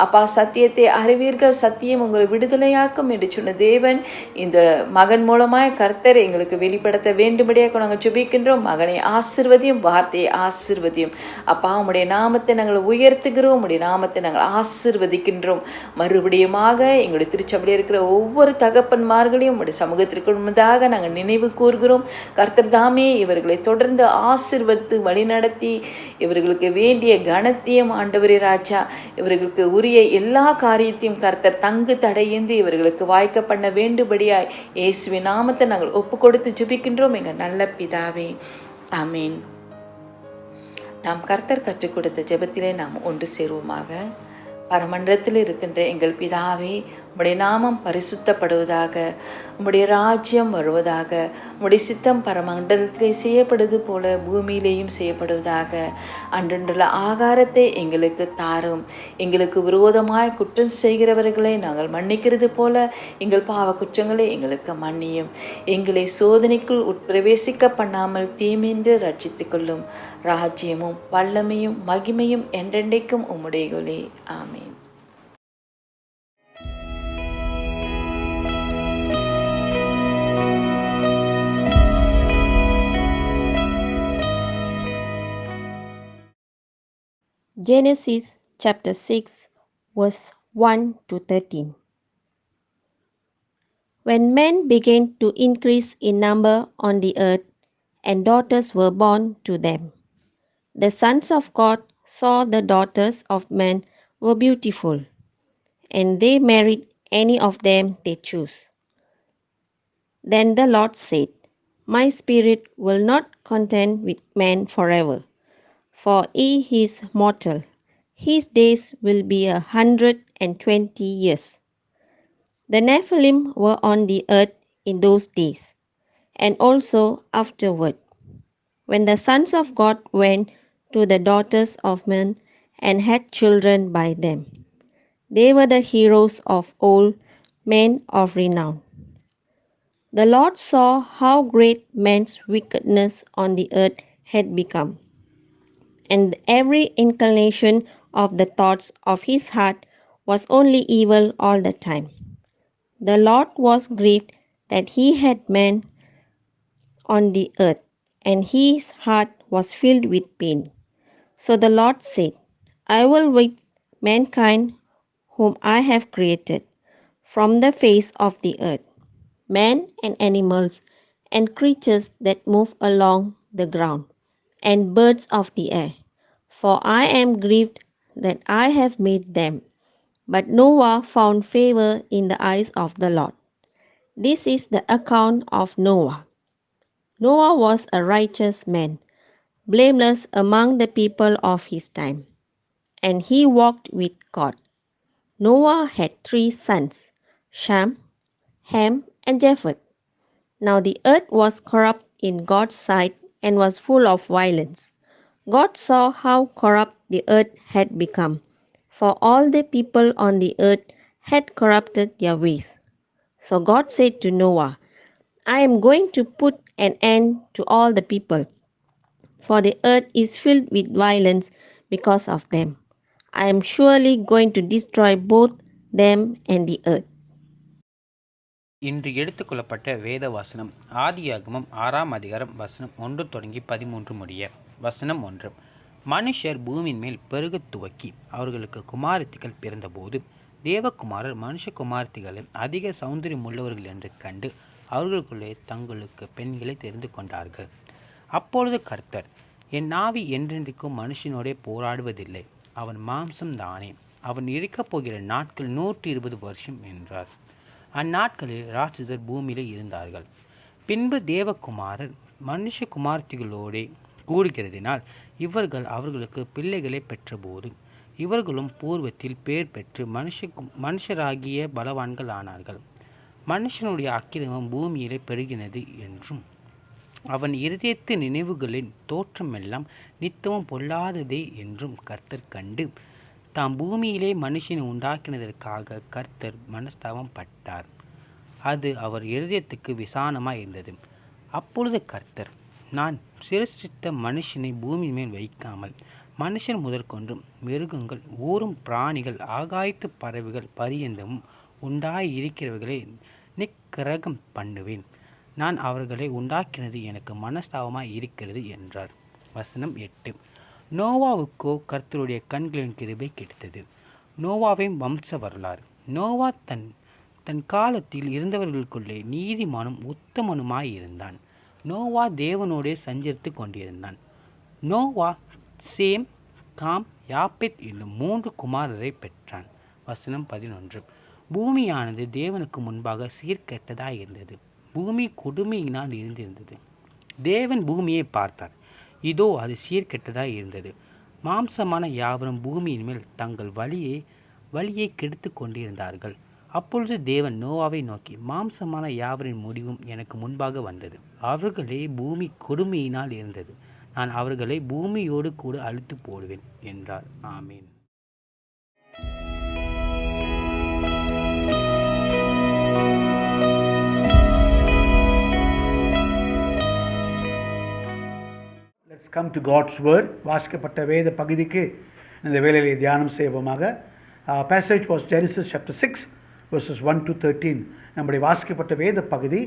அப்பா, சத்தியத்தை அறிவீர்கள், சத்தியம் உங்களை விடுதலையாக்கும் என்று சொன்ன தேவன் இந்த மகன் மூலமாய் கர்த்தர் எங்களுக்கு வெளிப்படுத்த வேண்டும்படியாக நாங்கள் ஜெபிக்கின்றோம். மகனை ஆசீர்வதியும், வார்த்தையை ஆசீர்வதியும். அப்பா, உம்முடைய நாமத்தை நாங்கள் உயர்த்துகிறோம், உம்முடைய நாமத்தை நாங்கள் ஆசீர்வதிக்கின்றோம். மறுபடியுமாக எங்களுடைய திருச்சபையில் இருக்கிற ஒவ்வொரு தகப்பன்மார்களையும் உம்முடைய சமூகத்திற்கு முன்னதாக நாங்கள் நினைவு கூறுகிறோம். கர்த்தர் தாமே இவர்களை தொடர்ந்து ஆசீர்வதித்து வழிநடத்தி இவர்களுக்கு வேண்டிய கனத்தையும் ஆண்டவரே ராஜா, இவர்களுக்கு உரிய எல்லா காரியத்தையும் கர்த்தர் தங்கு தடையின்றி இவர்களுக்கு வாய்க்க பண்ண வேண்டும்படியாய் இயேசுவின் நாமத்தை நாங்கள் ஒப்பு கொடுத்து ஜெபிக்கின்றோம் எங்கள் நல்ல பிதாவே, ஆமீன். நாம் கர்த்தர் கற்றுக் கொடுத்த ஜெபத்திலே நாம் ஒன்று சேருவோமாக. பரமண்டலத்தில் இருக்கின்ற எங்கள் பிதாவே, உம்முடைய நாமம் பரிசுத்தப்படுவதாக, உம்முடைய ராஜ்யம் வருவதாக, உம்முடைய சித்தம் பரமண்டலத்திலே செய்யப்படுவது போல பூமியிலேயும் செய்யப்படுவதாக. அன்றன்றுள்ள ஆகாரத்தை எங்களுக்கு தாரும். எங்களுக்கு விரோதமாய் குற்றம் செய்கிறவர்களை நாங்கள் மன்னிக்கிறது போல எங்கள் பாவ குற்றங்களை எங்களுக்கு மன்னியும். எங்களை சோதனைக்குள் உட்பிரவேசிக்க பண்ணாமல் தீமின்றி ரட்சித்துக் கொள்ளும். ராஜ்யமும் வல்லமையும் மகிமையும் என்றென்றைக்கும் உம்முடையகளே, ஆமீன். Genesis chapter 6 verse 1 to 13. When men began to increase in number on the earth, and daughters were born to them, the sons of God saw the daughters of men were beautiful, and they married any of them they chose. Then the Lord said, My spirit will not contend with man forever, for he is mortal. His days will be 120 years. The Nephilim were on the earth in those days, and also afterward, when the sons of God went to the daughters of men and had children by them. They were the heroes of old, men of renown. The Lord saw how great man's wickedness on the earth had become, and every inclination of the thoughts of his heart was only evil all the time. The Lord was grieved that he had man on the earth, and his heart was filled with pain. So the Lord said, I will with mankind whom I have created from the face of the earth, men and animals and creatures that move along the ground, and birds of the air, for I am grieved that I have made them. But Noah found favor in the eyes of the Lord. This is the account of Noah. Noah was a righteous man, blameless among the people of his time, and he walked with God. Noah had 3 sons, Shem, Ham, and Japheth. Now the earth was corrupt in God's sight and was full of violence. God saw how corrupt the earth had become, for all the people on the earth had corrupted their ways. So God said to Noah, I am going to put an end to all the people, for the earth is filled with violence because of them. I am surely going to destroy both them and the earth. இன்று எடுத்துக்கொள்ளப்பட்ட வேத வசனம் ஆதியாகமம் 6ஆம் அதிகாரம் வசனம் 1 தொடங்கி 13 முடிய. வசனம் 1. மனுஷர் பூமியின் மேல் பெருகத் துவக்கி அவர்களுக்கு குமாரத்திகள் பிறந்தபோது தேவகுமாரர் மனுஷகுமாரத்திகளை அதிக சௌந்தரியம் உள்ளவர்கள் என்று கண்டு அவர்களுக்குள்ளே தங்களுக்கு பெண்களை தெரிந்து கொண்டார்கள். அப்பொழுது கர்த்தர், என் ஆவி என்றென்றைக்கும் மனுஷனோடே போராடுவதில்லை, அவன் மாம்சம் தானே, அவன் இருக்கப் போகிற நாட்கள் 120 வருஷம் என்றார். அந்நாட்களில் ராட்சதர் பூமியிலே இருந்தார்கள். பின்பு தேவகுமாரர் மனுஷகுமார்த்திகளோடே கூடுகிறதினால் இவர்கள் அவர்களுக்கு பிள்ளைகளை பெற்றபோது இவர்களும் பூர்வத்தில் பேர் பெற்று மனுஷராகிய பலவான்கள் ஆனார்கள். மனுஷனுடைய அக்கிரமம் பூமியிலே பெருகினது என்றும் அவன் இருதயத்து நினைவுகளின் தோற்றமெல்லாம் நித்தமும் பொல்லாததே என்றும் கர்த்தர் கண்டு தாம் பூமியிலே மனுஷனை உண்டாக்கினதற்காக கர்த்தர் மனஸ்தாபம் பட்டார். அது அவர் இருதயத்துக்கு விசானமாய் இருந்தது. அப்பொழுது கர்த்தர், நான் சிருஷ்டித்த மனுஷனை பூமியின் மேல் வைக்காமல் மனுஷன் முதற்கொண்டும் மிருகங்கள் ஊரும் பிராணிகள் ஆகாயத்து பறவைகள் பரியந்தமும் உண்டாயிருக்கிறவர்களை நிக்கிரகம் பண்ணுவேன். நான் அவர்களை உண்டாக்கினது எனக்கு மனஸ்தாபமாய் இருக்கிறது என்றார். வசனம் 8. நோவாவுக்கோ கர்த்தருடைய கண்களின் கிருபை கிடைத்தது. நோவாவின் வம்ச வரலாறு. நோவா தன் காலத்தில் இருந்தவர்களுக்குள்ளே நீதிமானும் உத்தமனுமாயிருந்தான். நோவா தேவனோடே சஞ்சரித்து கொண்டிருந்தான். நோவா சேம், காம், யாப்பேத் என்னும் 3 குமாரரை பெற்றான். வசனம் 11. பூமியானது தேவனுக்கு முன்பாக சீர்கெட்டதாயிருந்தது. பூமி கொடுமையினால் இருந்திருந்தது. தேவன் பூமியை பார்த்தார், இதோ அது சீர்கெட்டதாய் இருந்தது. மாம்சமான யாவரும் பூமியின் மேல் தங்கள் வழியை கெடுத்து கொண்டிருந்தார்கள். அப்பொழுது தேவன் நோவாவை நோக்கி, மாம்சமான யாவரின் முடிவும் எனக்கு முன்பாக வந்தது. அவர்களே பூமி கொடுமையினால் இருந்தது. நான் அவர்களை பூமியோடு கூட அழித்து போடுவேன் என்றார். ஆமீன். Let's come to God's word. வாசிக்கப்பட்ட வேத பகுதிக்கு இந்த வேளையிலே தியானம் செய்வோமாக. Passage was Genesis chapter 6 verses 1 to 13. நம்முடைய வாசிக்கப்பட்ட வேத பகுதி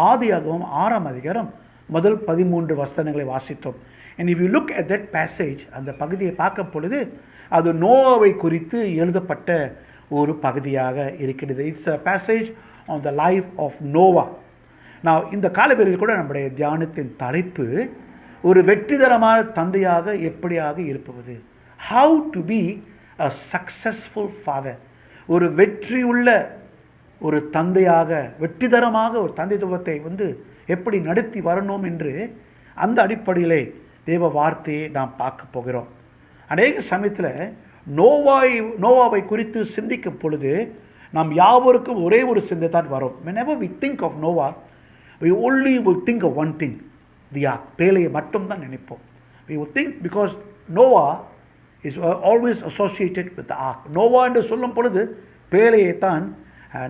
ஆதியாகமம் 6ஆம் அதிகாரம் முதல் 13 வசனங்களை வாசித்தோம். And if you look at that passage, அந்த பகுதியை பார்க்கும் பொழுது அது நோவாவை குறித்து எழுதப்பட்ட ஒரு பகுதியாக இருக்கிறது. It's a passage on the life of Noah. Now இந்த காலவெளியில் கூட நம்முடைய தியானத்தின் தலைப்பு ஒரு வெற்றிகரமான தந்தையாக எப்படியாக இருப்பது. How to be a successful father. ஒரு வெற்றியுள்ள ஒரு தந்தையாக, வெற்றிகரமாக ஒரு தந்தைத்துவத்தை எப்படி நடத்தி வரணும் என்று அந்த அடிப்படையிலே தேவ வார்த்தையை நாம் பார்க்க போகிறோம். அநேக சமயத்தில் நோவாவை குறித்து சிந்திக்கும் பொழுது நாம் யாவருக்கும் ஒரே ஒரு சிந்தை தான் வரும். Whenever we think of Noah, we only will think of one thing, the ark. பேழையை மட்டும்தான் நினைப்போம். We will think because Noah is always associated with the ark. Noah என்று சொல்லும் பொழுது பேழையை தான்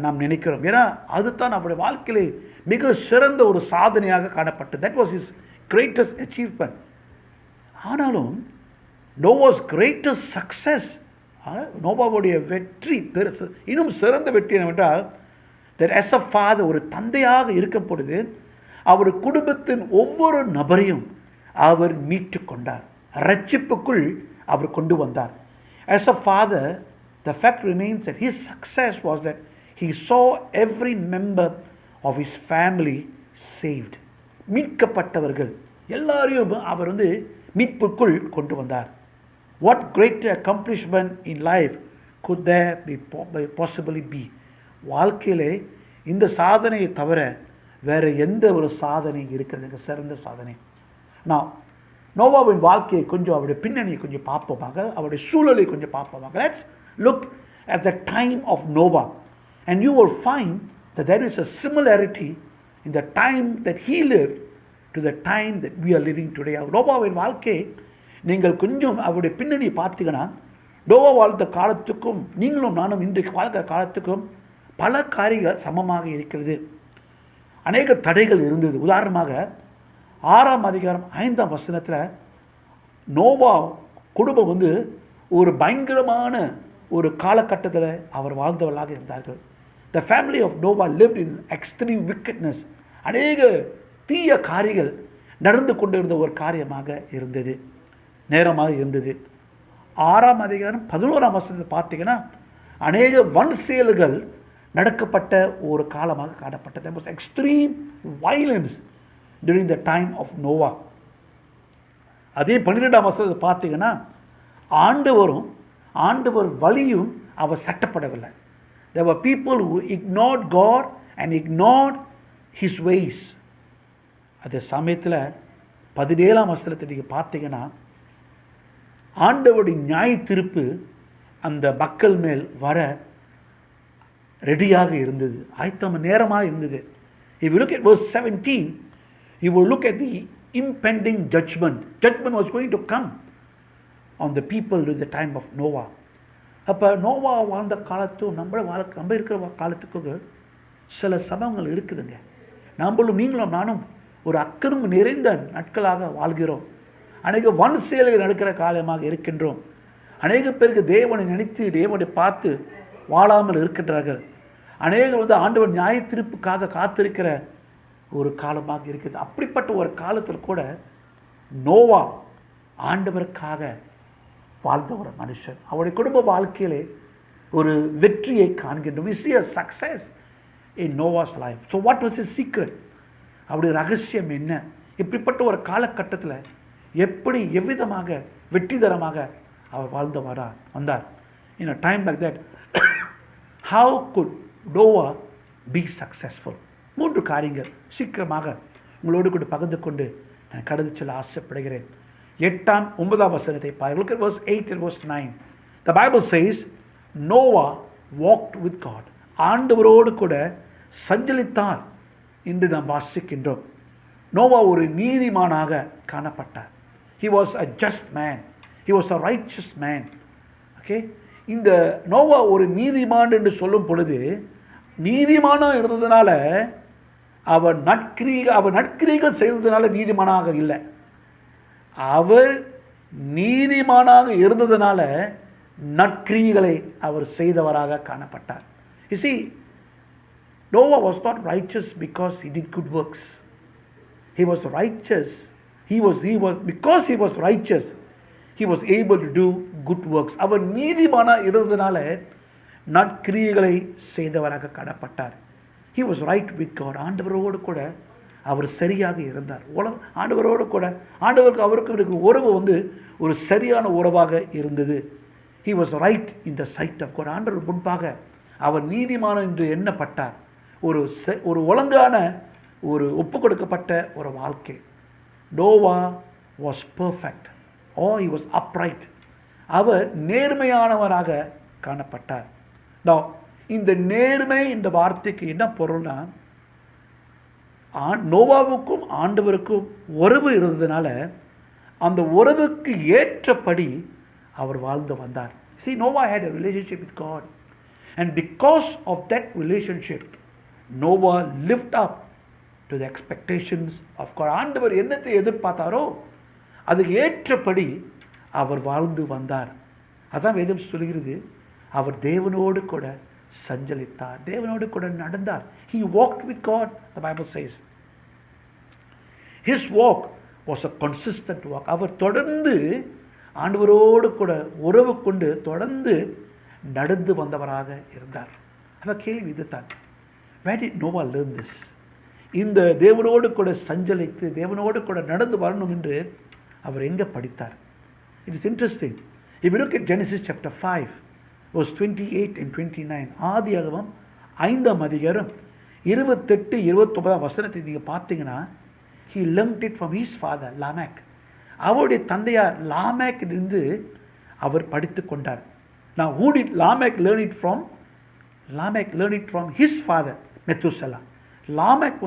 நாம் நினைக்கிறோம். ஏன்னா அதுதான் அவருடைய வாழ்க்கையிலே மிக சிறந்த ஒரு சாதனையாக காணப்பட்டது. That was his greatest achievement. ஆனாலும் நோவாஸ் greatest success, நோவாவுடைய வெற்றி பெருசு, இன்னும் சிறந்த வெற்றி என்னவென்றால் that as a father, ஒரு தந்தையாக இருக்கும் பொழுது அவர் குடும்பத்தின் ஒவ்வொரு நபரையும் அவர் மீட்டு கொண்டார், ரட்சிப்புக்குள் அவர் கொண்டு வந்தார். As a father, the fact remains that his success was that he saw every member of his family saved. மீட்கப்பட்டவர்கள் எல்லாரையும் அவர் மீட்புக்குள் கொண்டு வந்தார். What greater accomplishment in life could there be possibly be? வாழ்க்கையிலே இந்த சாதனையை தவிர வேறு எந்த ஒரு சாதனை இருக்கிறது சிறந்த சாதனை? நான் நோவாவின் வாழ்க்கையை கொஞ்சம் அவருடைய பின்னணியை கொஞ்சம் பார்ப்போமாக, அவருடைய சூழலை கொஞ்சம் பார்ப்போமாக. Let's look at the time of Noah and you will find that there is a similarity in the time that he lived to the time that we are living today. நோவாவின் வாழ்க்கையை நீங்கள் கொஞ்சம் அவருடைய பின்னணியை பார்த்தீங்கன்னா, நோவா வாழ்ந்த காலத்துக்கும் நீங்களும் நானும் இன்றைக்கு வாழ்க்கிற காலத்துக்கும் பல காரியங்கள் சமமாக இருக்கிறது. அநேக தடைகள் இருந்தது. உதாரணமாக 6ஆம் அதிகாரம் 5ஆம் வசனத்தில் நோவா குடும்பம் ஒரு பயங்கரமான ஒரு காலகட்டத்தில் அவர் வாழ்ந்தவர்களாக இருந்தார்கள். The family of Noah lived in extreme wickedness. அநேக தீய காரியங்கள் நடந்து கொண்டிருந்த ஒரு காரியமாக இருந்தது, நேரமாக இருந்தது. 6ஆம் அதிகாரம் 11ஆம் வசனத்தை பார்த்தீங்கன்னா அநேக வன் செயல்கள் நடக்கப்பட்ட ஒரு காலமாக காணப்பட்டது. There was extreme violence during the time of Noah. அதே 12ஆம் வசனத்தை பார்த்தீங்கன்னா ஆண்டவர் வழியும் அவர் சட்டப்படவில்லை. There were people who ignored God and ignored his ways. அதே சமயத்தில் 17ஆம் வசனத்தை நீங்கள் பார்த்தீங்கன்னா ஆண்டவருடைய நியாய தீர்ப்பு அந்த மக்கள் மேல் வர ரெடியாக இருந்தது, ஆயத்தம் நேரமாக இருந்தது. If you look at verse 17, you will look at the impending judgment. Judgment was going to come on the people during the time of Noah. அப்போ நோவா வாழ்ந்த காலத்தும் நம்ம இருக்கிற காலத்துக்கு சில சம்பவங்கள் இருக்குதுங்க. நீங்களும் நானும் ஒரு அக்கறம் நிறைந்த நாட்களாக வாழ்கிறோம். அநேக வன் செயல்கள் நடக்கிற காலமாக இருக்கின்றோம். அநேக பேருக்கு தேவனை நினைத்து தேவனை பார்த்து வாழாமல் இருக்கின்றார்கள். அநேகர் ஆண்டவர் நியாய தீர்ப்புக்காக காத்திருக்கிற ஒரு காலமாக இருக்குது. அப்படிப்பட்ட ஒரு காலத்தில் கூட நோவா ஆண்டவருக்காக வாழ்ந்த ஒரு மனுஷன். அவருடைய குடும்ப வாழ்க்கையிலே ஒரு வெற்றியை காண்கின்றோம். We see a success in Noah's life. So what was his secret? அவருடைய ரகசியம் என்ன? இப்படிப்பட்ட ஒரு காலகட்டத்தில் எப்படி எவ்விதமாக வெற்றிகரமாக அவர் வாழ்ந்து வந்தார்? In a time like that, how could Noah be successful? 3 காரியங்கள் சீக்கிரமாக உங்களோடு கூட பகிர்ந்து கொண்டு நான் கடந்து செல்ல ஆசைப்படுகிறேன். 8-9 வசனத்தை பாருங்கள். Look at verse 8 and verse 9. The Bible says, Noah walked with God. ஆண்டவரோடு கூட சஞ்சலித்தார் என்று நாம் வாசிக்கின்றோம். நோவா ஒரு நீதிமானாக காணப்பட்டார். He was a just man. He was a righteous man. Okay? இந்த நோவா ஒரு நீதிமான் என்று சொல்லும் பொழுது நீதிமானாக இருந்ததுனால அவர் நற்கிரிகள் செய்ததுனால நீதிமானாக இல்லை. அவர் நீதிமானாக இருந்ததுனால நற்கிரிகளை அவர் செய்தவராக காணப்பட்டார். You see, Noah was not righteous because he did good works. He was righteous. Because he was righteous, he was able to do good works. அவர் நீதிமானாக இருந்ததுனால நற்கிரிகளை செய்தவராக காணப்பட்டார். He was right with God. ஆண்டவரோடு கூட அவர் சரியாக இருந்தார். ஆண்டவரோடு கூட ஆண்டவருக்கு அவருக்கு இருக்கிற உறவு ஒரு சரியான உறவாக இருந்தது. He was right in the sight of God. ஆண்டவர் முன்பாக அவர் நீதிமான என்று எண்ணப்பட்டார். ஒரு ஒழுங்கான ஒரு ஒப்பு கொடுக்கப்பட்ட ஒரு வாழ்க்கை. Noah was perfect. He was upright. அவர் நேர்மையானவராக காணப்பட்டார். Now, இந்த நேர்மை இந்த வார்த்தைக்கு என்ன பொருள்னா, நோவாவுக்கும் ஆண்டவருக்கும் உறவு இருந்ததுனால அந்த உறவுக்கு ஏற்றபடி அவர் வாழ்ந்து வந்தார். See, Noah had a relationship with God. And because of that relationship, Noah lived up to the expectations of God. ஆண்டவர் என்னத்தை எதிர்பார்த்தாரோ அதுக்கு ஏற்றபடி அவர் வாழ்ந்து வந்தார். அதான் வேதம் சொல்கிறது, அவர் தேவனோடு கூட சஞ்சலித்தார், தேவனோடு கூட நடந்தார். He walked with God, the Bible says. His walk was a consistent walk. அவர் தொடர்ந்து ஆண்டவரோடு கூட உறவு கொண்டு தொடர்ந்து நடந்து வந்தவராக இருந்தார். அந்த கேள்வி இதுதான், where did Noah learn this? இந்த தேவனோடு கூட சஞ்சலித்து தேவனோடு கூட நடந்து வரணும் என்று அவர் எங்கே படித்தார்? It is interesting. If you look at Genesis chapter 5, verse 28 and 29, ஆதியாகமம் 5ஆம் அதிகாரம் 28-29 வசனத்தை நீங்கள் பார்த்தீங்கன்னா, he learned it from his father Lamech. அவருடைய தந்தையார் லாமேக்கிலிருந்து அவர் படித்து கொண்டார். Now, who did Lamech learn it from? Lamech learned it from his father Methuselah. லாமேக்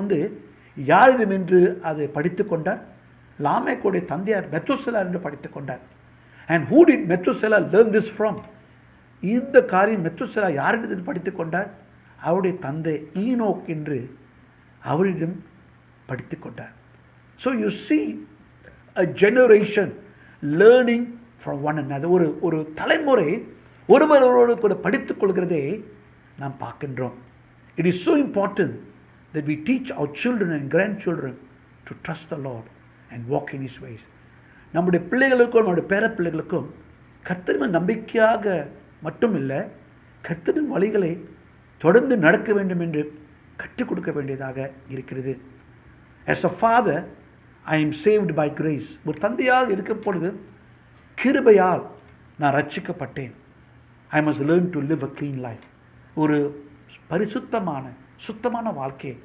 யாரிடம் என்று அதை படித்து கொண்டார்? லாமேக்குடைய தந்தையார் மெத்துசலா என்று படித்து கொண்டார். And who did Methuselah learn this from? இந்த காரியம் மெத்துசலா யாரிடம் படித்து கொண்டார்? அவருடைய தந்தை ஈனோக் என்று அவரிடம் படித்து கொண்டார். So you see a generation learning from one another. ஒரு தலைமுறை ஒருவரோடு கூட படித்துக் கொள்கிறதை நாம் பார்க்கின்றோம். It is so important that we teach our children and grandchildren to trust the Lord and walk in His ways. நம்முடைய பிள்ளைகளுக்கும் நம்முடைய பேர பிள்ளைகளுக்கும் கர்த்தரின் நம்பிக்கையாக மட்டுமில்லை, கர்த்தரின் வழிகளை தொடர்ந்து நடக்க வேண்டும் என்று கற்றுக் கொடுக்க வேண்டியதாக இருக்கிறது. As a father, I am saved by grace. ஒரு தந்தையாக இருக்கும் பொழுது கிருபையால் நான் ரட்சிக்கப்பட்டேன். I must learn to live a clean life. ஒரு பரிசுத்தமான சுத்தமான வாழ்க்கையை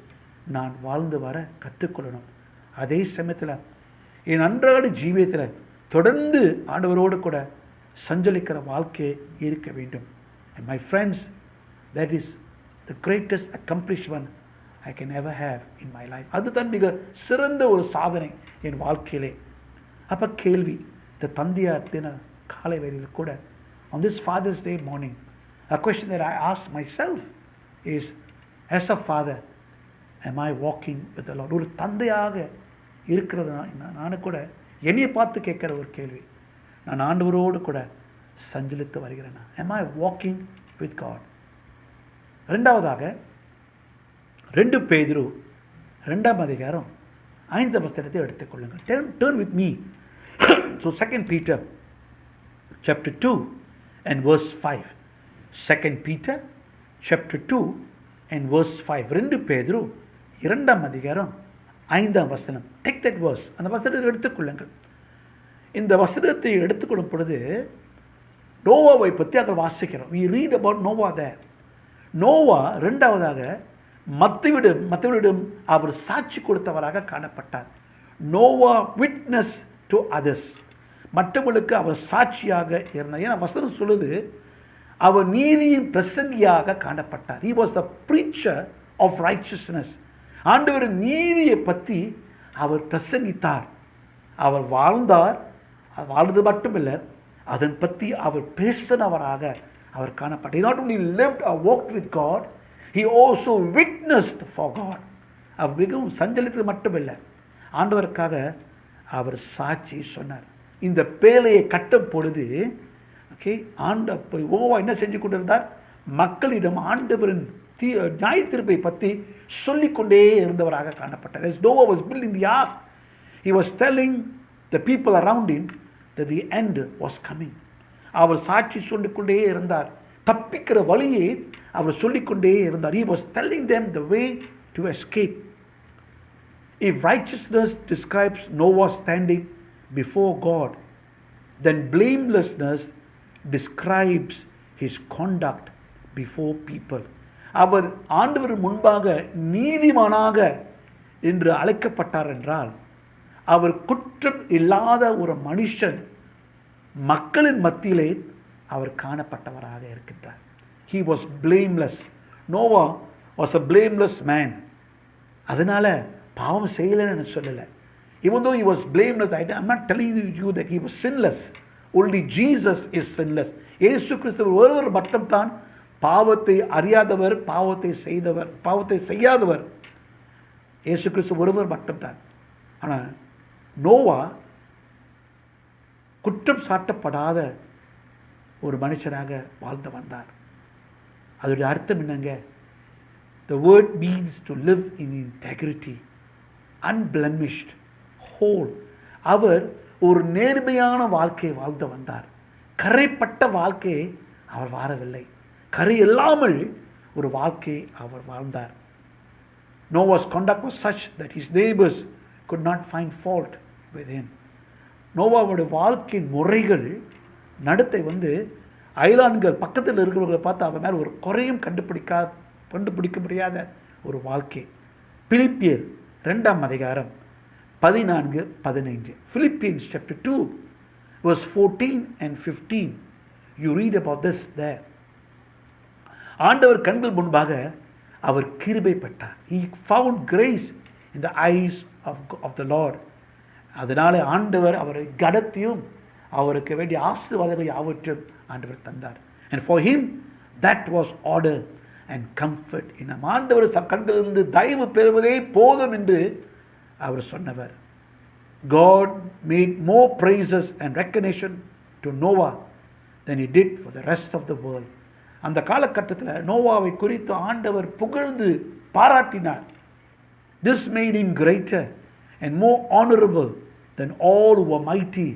நான் வாழ்ந்து வர கற்றுக்கொள்ளணும். அதே சமயத்தில் என் அன்றாட ஜீவியத்தில் தொடர்ந்து ஆண்டவரோடு கூட சஞ்சலிக்கிற வாழ்க்கையை இருக்க வேண்டும். And my friends, that is the greatest accomplishment I can ever have in my life. அதுதான் மிக சிறந்த ஒரு சாதனை என் வாழ்க்கையிலே. அப்போ கேள்வி, இந்த தந்தையார் தின காலை வேளையில் கூட on this Father's Day morning, a question that I ask myself is, as a father, am I walking with the Lord? ஒரு தந்தையாக இருக்கிறது நானும் கூட என்னையை பார்த்து கேட்குற ஒரு கேள்வி, நான் ஆண்டவரோடு கூட சஞ்சலித்து வருகிறேன்னா? am I walking with God? ரெண்டாவதாக 2 பேதுரு 2ஆம் அதிகாரம் 5ஆம் வசனத்தை எடுத்துக்கொள்ளுங்கள். Turn with me to 2 Peter chapter 2 and verse 5. 2 Peter chapter 2 and verse 5. 2 பேதுரு 2ஆம் அதிகாரம் 5ஆம் வசனம். Take that verse. அந்த வசனத்தை எடுத்துக்கொள்ளுங்கள். இந்த வசனத்தை எடுத்துக்கொள்ளும் பொழுது நோவாவை பற்றி அதை வாசிக்கிறோம். we read about Noah there. Noah ரெண்டாவதாக மற்றவரிடம் அவர் சாட்சி கொடுத்தவராக காணப்பட்டார். நோவா விட்னஸ் டு அதர்ஸ், மற்றவர்களுக்கு அவர் சாட்சியாக இருந்தார். ஏன்னா வசனம் சொல்லுது, அவர் நீதியின் பிரசங்கியாக காணப்பட்டார். he was the preacher of righteousness. ஆண்டவரின் நீதியை பற்றி அவர் பிரசங்கித்தார். அவர் வாழ்ந்தார். வாழ்ந்தது மட்டுமில்லை, அதன் பற்றி அவர் பேசினவராக அவர் காணப்பட்டார். he not only lived or walked with God, he also witnessed for God. அவர் மிகவும் சஞ்சலித்தது மட்டுமில்லை, ஆண்டவருக்காக அவர் சாட்சி சொன்னார். இந்த பேழையை கட்டும் பொழுது ஓவா என்ன செஞ்சு கொண்டிருந்தார்? மக்களிடம் ஆண்டவரின் நியாய தீர்ப்பை பற்றி சொல்லிக்கொண்டே இருந்தவராக காணப்பட்டார். as Noah was building the ark, he was telling the people around him that the end was coming. அவர் சாட்சி சொல்லிக்கொண்டே இருந்தார். தப்பிக்கிற வழியை அவர் சொல்லிக்கொண்டே இருந்தார். he was telling them the way to escape. if righteousness describes Noah standing before God, then blamelessness describes his conduct before people. அவர் ஆண்டவர் முன்பாக நீதிமானாக என்று அழைக்கப்பட்டார் என்றால், அவர் குற்றம் இல்லாத ஒரு மனுஷன் மக்களின் மத்தியிலே அவர் காணப்பட்டவராக இருக்கின்றார். he was blameless. Noah was a blameless man. அதனால பாவம் செய்யலைன்னு சொல்லலை. even though he was blameless, I'm not telling you that he was sinless. only Jesus is sinless. இயேசு கிறிஸ்து ஒருவர் மட்டும்தான் பாவத்தை அறியாதவர், பாவத்தை செய்யாதவர். இயேசு கிறிஸ்து ஒருவர் மட்டும்தான். ஆனால் நோவா குற்றம் சாட்டப்படாத ஒரு மனுஷராக வாழ்ந்து வந்தார். அதோடைய அர்த்தம் என்னங்க? the word means to live in integrity, unblemished, whole. அவர் ஒரு நேர்மையான வாழ்க்கையை வாழ்ந்து வந்தார். கரைப்பட்ட வாழ்க்கையை அவர் வாழவில்லை. கரை இல்லாமல் ஒரு வாழ்க்கையை அவர் வாழ்ந்தார். Noah's conduct was such that his neighbors could not find fault with him. நோவாவுடைய வாழ்க்கை முறைகள் நடத்தை அயலான்கள் பக்கத்தில் இருக்கிறவர்களை பார்த்து அவன் மேலே ஒரு குறையும் கண்டுபிடிக்க முடியாத ஒரு வாழ்க்கை. பிலிப்பியர் 2ஆம் அதிகாரம் 14-15. Philippians chapter 2 verse 14 and 15. You read about this there. ஆண்டவர் கண்கள் முன்பாக அவர் கிருபை பெற்றார். he found grace in the eyes of the Lord. அதனால ஆண்டவர் அவரை கடத்தியும் அவருக்கு வேண்டிய ஆசீர்வாதங்களை யாவற்றையும் ஆண்டவர் தந்தார். and for him that was order and comfort in him. ஆண்டவர் கண்களிலிருந்து தயவு பெறுவதே போதும் என்று அவர் சொன்னவர். God made more praises and recognition to Noah than he did for the rest of the world. அந்த காலகட்டத்தில் நோவாவை குறித்து ஆண்டவர் புகழ்ந்து பாராட்டினார். This made him greater and more honorable than all who were mighty,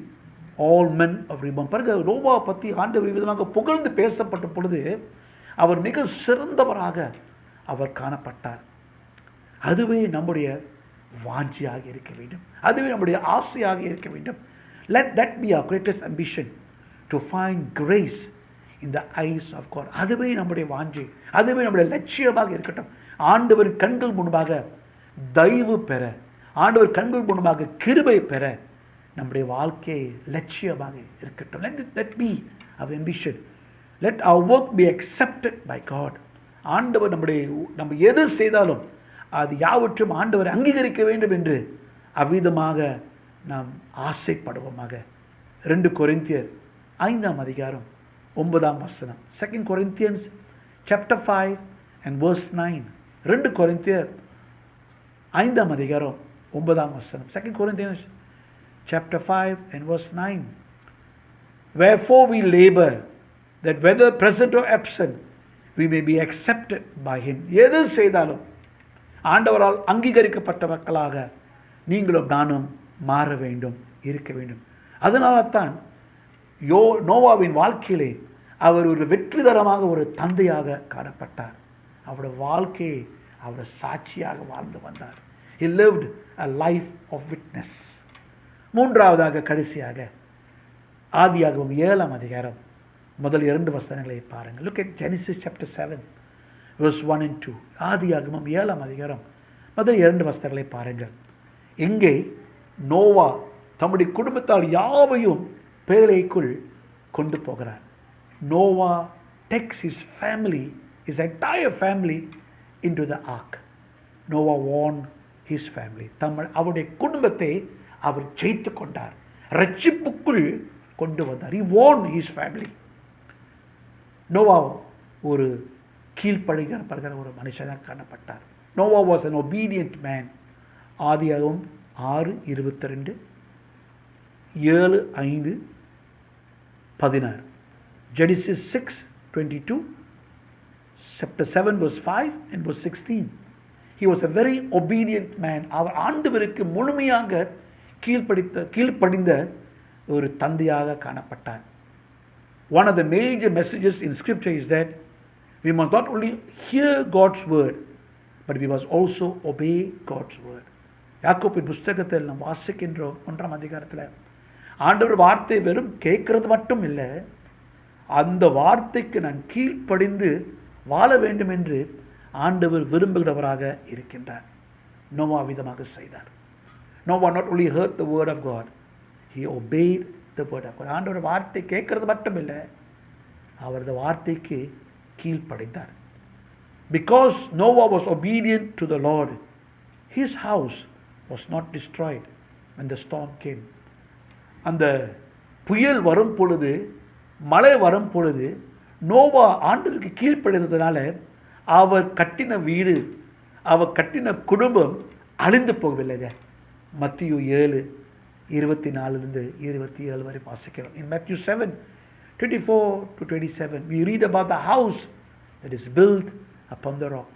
all men of renown. பாருங்க, நோவாவை பற்றி ஆண்டவர் விதமாக புகழ்ந்து பேசப்பட்ட பொழுது அவர் மிக சிறந்தவராக அவர் காணப்பட்டார். அதுவே நம்முடைய வாஞ்சியாக இருக்க வேண்டும். அதுவே நம்முடைய ஆசையாக இருக்க வேண்டும். Let that be our greatest ambition, to find grace in the eyes of God. அதுவே நம்முடைய வாஞ்சி, அதுவே நம்முடைய லட்சியமாக இருக்கட்டும். ஆண்டவர் கண்கள் முன்பாக தயவு பெற, ஆண்டவர் கண்கள் முன்பாக கிருபை பெற நம்முடைய வாழ்க்கை லட்சியமாக இருக்கட்டும். Let be our ambition. Let our work be accepted by God. ஆண்டவர் நம்ம எது செய்தாலும் அது யாவற்றும் ஆண்டவர் அங்கீகரிக்க வேண்டும் என்று அவ்விதமாக நாம் ஆசைப்படுவோமாக. 2 கொரிந்தியர் 5ஆம் அதிகாரம் 9ஆம் வசனம். 2 Corinthians chapter 5 and verse 9. 2 கொரிந்தியர் 5ஆம் அதிகாரம் 9ஆம் வசனம். 2 Corinthians chapter 5 and verse 9. Wherefore we labor, that whether present or absent, we may be accepted by him. எது செய்தாலும் ஆண்டவரால் அங்கீகரிக்கப்பட்ட மக்களாக நீங்களும் நானும் மாற வேண்டும், இருக்க வேண்டும். அதனால தான் நோவாவின் வாழ்க்கையிலே அவர் ஒரு வெற்றிகரமாக ஒரு தந்தையாக காணப்பட்டார். அவருடைய வாழ்க்கையை அவர் சாட்சியாக வாழ்ந்து வந்தார். He lived a life of witness. மூன்றாவதாக கடைசியாக ஆதியாகமம் 7ஆம் அதிகாரம் முதல் 2 வசனங்களை பாருங்கள். Look at Genesis chapter 7 verse 1 and 2. ஆதியாகமம் 7ஆம் அதிகாரம் முதல் 2 வசனங்களை பாருங்கள். எங்கே நோவா தம்முடைய குடும்பத்தால் யாவையும் பேழைக்குள் கொண்டு போகிறார். Noah takes his family, his entire family into the ark. Noah won his family. அவருடைய குடும்பத்தை அவர் ஜெயித்து கொண்டார், ரட்சிப்புக்குள் கொண்டு வந்தார். He won his family. Noah ஒரு கீழ்ப்படுகிற ஒரு மனுஷனாக காணப்பட்டார். Noah was an obedient man. ஆதியாகமம் 6:22, 7:5-16. Genesis 6:22, chapter 7 verse 5 and verse 16. He was a very obedient man. அவர் ஆண்டவருக்கு முழுமையாக கீழ்ப்படிந்த ஒரு தந்தையாக காணப்பட்டார். One of the major messages in scripture is that we must not only hear God's word, but we must also obey God's word. யாக்கோபின் புஸ்தகத்தில் நாம் வாசிக்கின்றோம் 1ஆம் அதிகாரத்தில் ஆண்டவர் வார்த்தை வெறும் கேட்கறது மட்டும் இல்லை, அந்த வார்த்தைக்கு நான் கீழ்ப்படிந்து வாழ வேண்டும் என்று ஆண்டவர் விரும்புகிறவராக இருக்கின்றார். நோவா விதமாக செய்தார். Noah not only heard the word of God, he obeyed the word of God. ஆண்டவர் வார்த்தை கேட்கறது மட்டும் இல்லை, அவரது வார்த்தைக்கு கீழ்ப்படிந்தார். Because Noah was obedient to the Lord, his house was not destroyed when the storm came. அந்த புயல் வரும் பொழுது, மழை வரும் பொழுது நோவா ஆண்டவருக்கு கீழ்ப்படுகிறதுனால அவர் கட்டின வீடு, அவர் கட்டின குடும்பம் அழிந்து போகவில்லைங்க. மத்தியு 7:24-27 வரை வாசிக்கிறோம். In Matthew 7:24-27 we read about the house that is built upon the rock.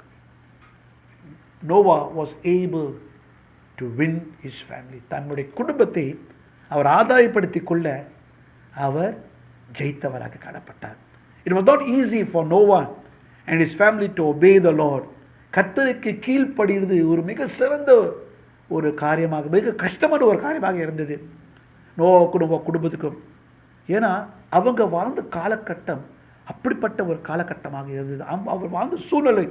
Noah was able to win his family. தன்னுடைய குடும்பத்தை அவர் ஆதாயப்படுத்திக் கொள்ள அவர் ஜெயித்தவராக காணப்பட்டார். It was not easy for Noah and his family to obey the Lord. கர்த்தருக்கு கீழ்ப்படிவது ஒரு மிக சிறந்த ஒரு காரியமாக, மிக கஷ்டமான ஒரு காரியமாக இருந்தது நோவா குடும்பத்துக்கும். ஏன்னா அவங்க வாழ்ந்த காலகட்டம் அப்படிப்பட்ட ஒரு காலகட்டமாக இருந்தது. அவர் வாழ்ந்த சூழ்நிலை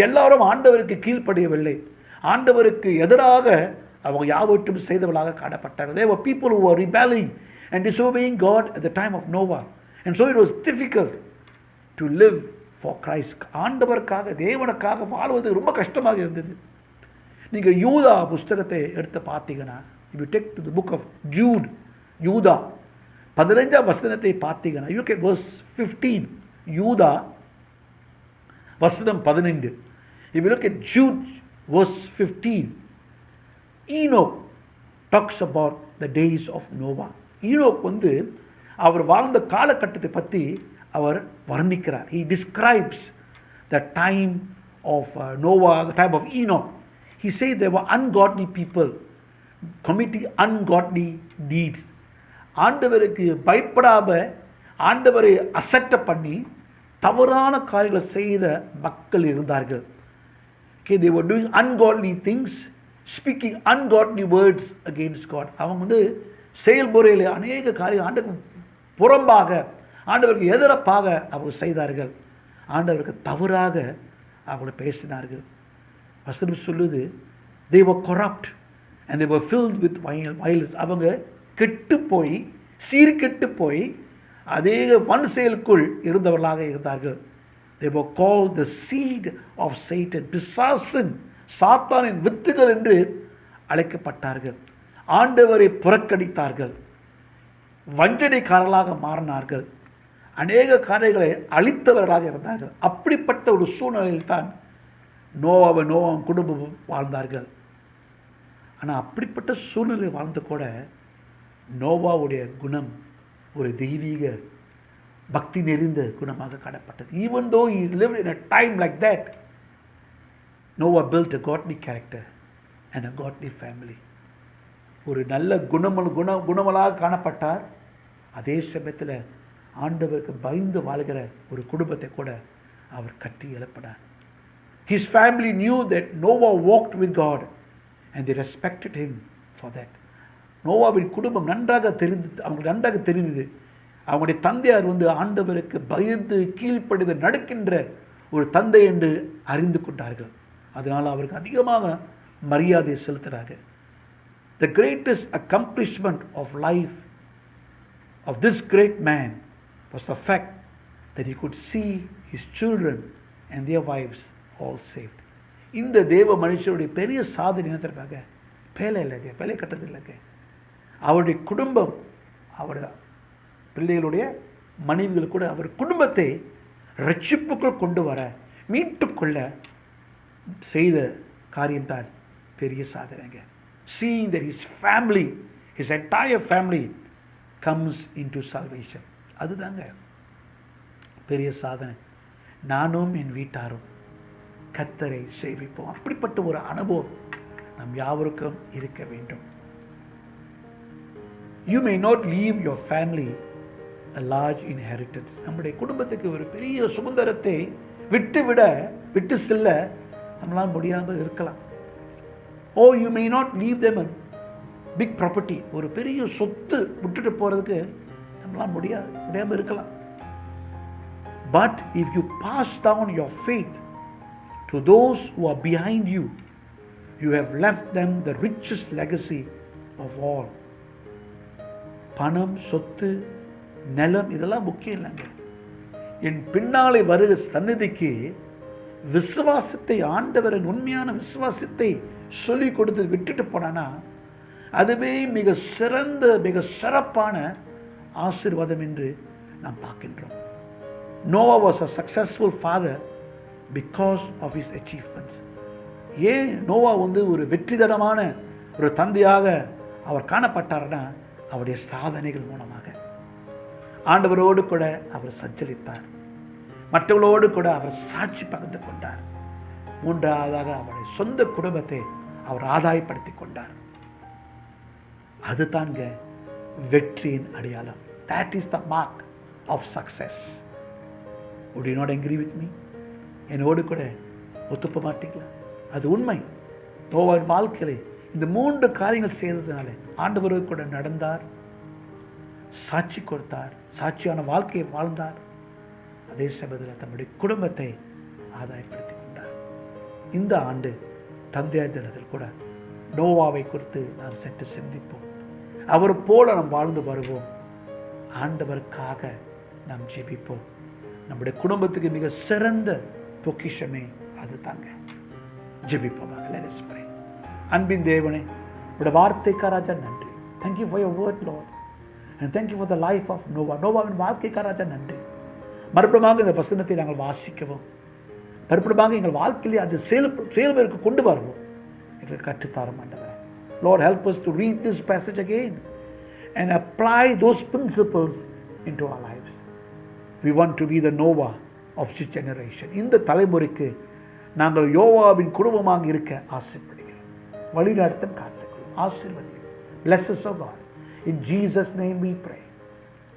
எல்லாரும் ஆண்டவருக்கு கீழ்ப்படியவில்லை, ஆண்டவருக்கு எதிராக அவங்க யாவற்றும் செய்தவர்களாக காணப்பட்டார்கள். There were people who were rebelling and disobeying God at the time of Noah, and so it was difficult to live for Christ. ஆண்டவருக்காக, தேவனுக்காக வாழ்வது ரொம்ப கஷ்டமாக இருந்தது. நீங்கள் யூதா புஸ்தகத்தை எடுத்து பார்த்தீங்கன்னா, if you take to the book of Jude, யூதா 15ஆம் வசனத்தை பார்த்தீங்கன்னா, you look at verse 15, யூதா வசனம் 15. If you look at Jude verse 15, Enoch talks about the days of Noah. Enoch அவர் வாழ்ந்த காலகட்டத்தை பற்றி அவர் வர்ணிக்கிறார். He describes the time of Noah, the time of Enoch. He says there were ungodly people committing ungodly deeds. ஆண்டவருக்கு பயப்படாம ஆண்டவரை அசட்டை பண்ணி தவறான காரியங்களை செய்த மக்கள் இருந்தார்கள். Okay, they were doing ungodly things, speaking ungodly words against God. அவங்க செயல்முறையில் அநேக காரியம் ஆண்டவருக்கு புறம்பாக, ஆண்டவருக்கு எதிரப்பாக அவங்க செய்தார்கள். ஆண்டவருக்கு தவறாக அவங்க பேசினார்கள். வசனம் சொல்லுது, they were corrupt and they were filled with violence. அவங்க கெட்டு போய், சீர்கெட்டு போய் அதே வன் செயலுக்குள் இருந்தவர்களாக இருந்தார்கள். They were called the seed of Satan. பிசாசின், சாத்தானின் வித்துகள் என்று அழைக்கப்பட்டார்கள். ஆண்டவரை புறக்கணித்தார்கள், வஞ்சனைக்காரர்களாக மாறினார்கள், அநேக காரியங்களை அழித்தவர்களாக இருந்தார்கள். அப்படிப்பட்ட ஒரு சூழ்நிலையில் தான் நோவாவும் குடும்பமும் வாழ்ந்தார்கள். ஆனால் அப்படிப்பட்ட சூழ்நிலை வாழ்ந்து கூட நோவாவுடைய குணம் ஒரு தெய்வீக பக்தி நெறிந்த குணமாக காணப்பட்டது. Even though he lived in a time like that, Noah built a godly character and a godly family. ஒரு நல்ல குணமலாக காணப்பட்டார். அதே சமயத்தில் ஆண்டவருக்கு பயந்து வாழ்கிற ஒரு குடும்பத்தை கூட அவர் கட்டி எழுப்பினார். His family knew that Noah walked with God and they respected him for that. நோவாவின் குடும்பம் அவங்களுக்கு நன்றாக தெரிந்தது. அவங்களுடைய தந்தையார் ஆண்டவருக்கு பயந்து கீழ்ப்படிந்து நடக்கின்ற ஒரு தந்தை என்று அறிந்து கொண்டார்கள். அதனால் அவருக்கு அதிகமாக மரியாதை செலுத்துகிறாங்க. The greatest accomplishment of life of this great man was the fact that he could see his children and their wives all saved. இந்த தேவ மனுஷருடைய பெரிய சாதனை என்னத்திற்காக? பேலை கட்டது இல்லைங்க. அவருடைய குடும்பம், அவருடைய பிள்ளைகளுடைய மனைவிகள் கூட அவர் குடும்பத்தை ரட்சிப்புக்குள் கொண்டு வர மீட்டுக்கொள்ள செய்த காரியம்தான் பெரிய சாதனைங்க. Seeing that his family, his entire family comes into salvation. அதுதாங்க பெரிய சாதனை. நானும் என் வீட்டாரும் கர்த்தரை சேவிப்போம். அப்படிப்பட்ட ஒரு அனுபவம் நம் யாவருக்கும் இருக்க வேண்டும். You may not leave your family a large inheritance. நம்முடைய குடும்பத்துக்கு ஒரு பெரிய சுதந்திரத்தை விட்டு செல்ல நம்மளால் முடியாமல் இருக்கலாம். Or you may not leave them a big property. ஒரு பெரிய சொத்து விட்டுட்டு போகிறதுக்கு நம்மளால் முடியாமல் இருக்கலாம். But if you pass down your faith to those who are behind you, you have left them the richest legacy of all. பணம், சொத்து, நிலம் இதெல்லாம் முக்கியம் இல்லைங்க. என் பின்னாலே வருகிற சந்நிதிக்கு விசுவாசத்தை, ஆண்டவரின் உண்மையான விசுவாசத்தை சொல்லிக் கொடுத்து விட்டுட்டு போனானா அதுவே மிக சிறந்த மிக சிறப்பான ஆசீர்வாதம் என்று நாம் பார்க்கின்றோம். Noah was a successful father because of his achievements. ஏன் நோவா ஒரு வெற்றிகரமான ஒரு தந்தையாக அவர் காணப்பட்டார்னா அவருடைய சாதனைகள் மூலமாக. ஆண்டவரோடு கூட அவர் சஞ்சரித்தார், மற்றவர்களோடு கூட அவர் சாட்சி பகிர்ந்து கொண்டார். மூன்றாவதாக அவருடைய சொந்த குடும்பத்தை அவர் ஆதாயப்படுத்தி கொண்டார். அது தாங்க வெற்றியின் அடையாளம். That is the mark of success. Would you not agree with me? என்னோடு கூட ஒத்துப்ப மாட்டீங்களா? அது உண்மை. நோவாவின் வாழ்க்கையிலே இந்த 3 காரியங்கள் செய்ததுனால ஆண்டவரோடு கூட நடந்தார், சாட்சி கொடுத்தார், சாட்சியான வாழ்க்கையை வாழ்ந்தார். அதே சமயத்தில் தம்முடைய குடும்பத்தை ஆதாயப்படுத்தி கொண்டார். இந்த ஆண்டு தந்தையார் தினத்தில் கூட நோவாவை குறித்து நாம் சற்று சிந்திப்போம். அவர் போல நாம் வாழ்ந்து வருவோம். ஆண்டவருக்காக நாம் ஜெபிப்போம். நம்முடைய குடும்பத்துக்கு மிக சிறந்த பொக்கிஷமே அது தாங்க. ஜெபிப்போமாக. Let us pray. அன்பின் தேவனே, உடைய வார்த்தைக்காக ராஜா நன்றி. Thank you for your word, Lord. And thank you for the life of Noah. நோவாவின் வாழ்க்கைக்காக ராஜா நன்றி. மறுபடியும் இந்த வசனத்தை நாங்கள் வாசிக்கவும், மறுபடியும் எங்கள் வாழ்க்கையிலே அது செயல்முறைக்கு கொண்டு வருவோம். எங்களுக்கு கற்றுத்தாரும் ஆண்டவரே. Lord, help us to read this passage again and apply those principles into our lives. We want to be the Noah of this generation. இந்த தலைமுறைக்கு நாங்கள் யோவாவின் குடும்பமாக இருக்க ஆசைப்படுகிறோம். வழிநடத்தும் காத்துக்கொள்ளும், ஆசீர்வதியும். Bless us, O God. In Jesus' name we pray.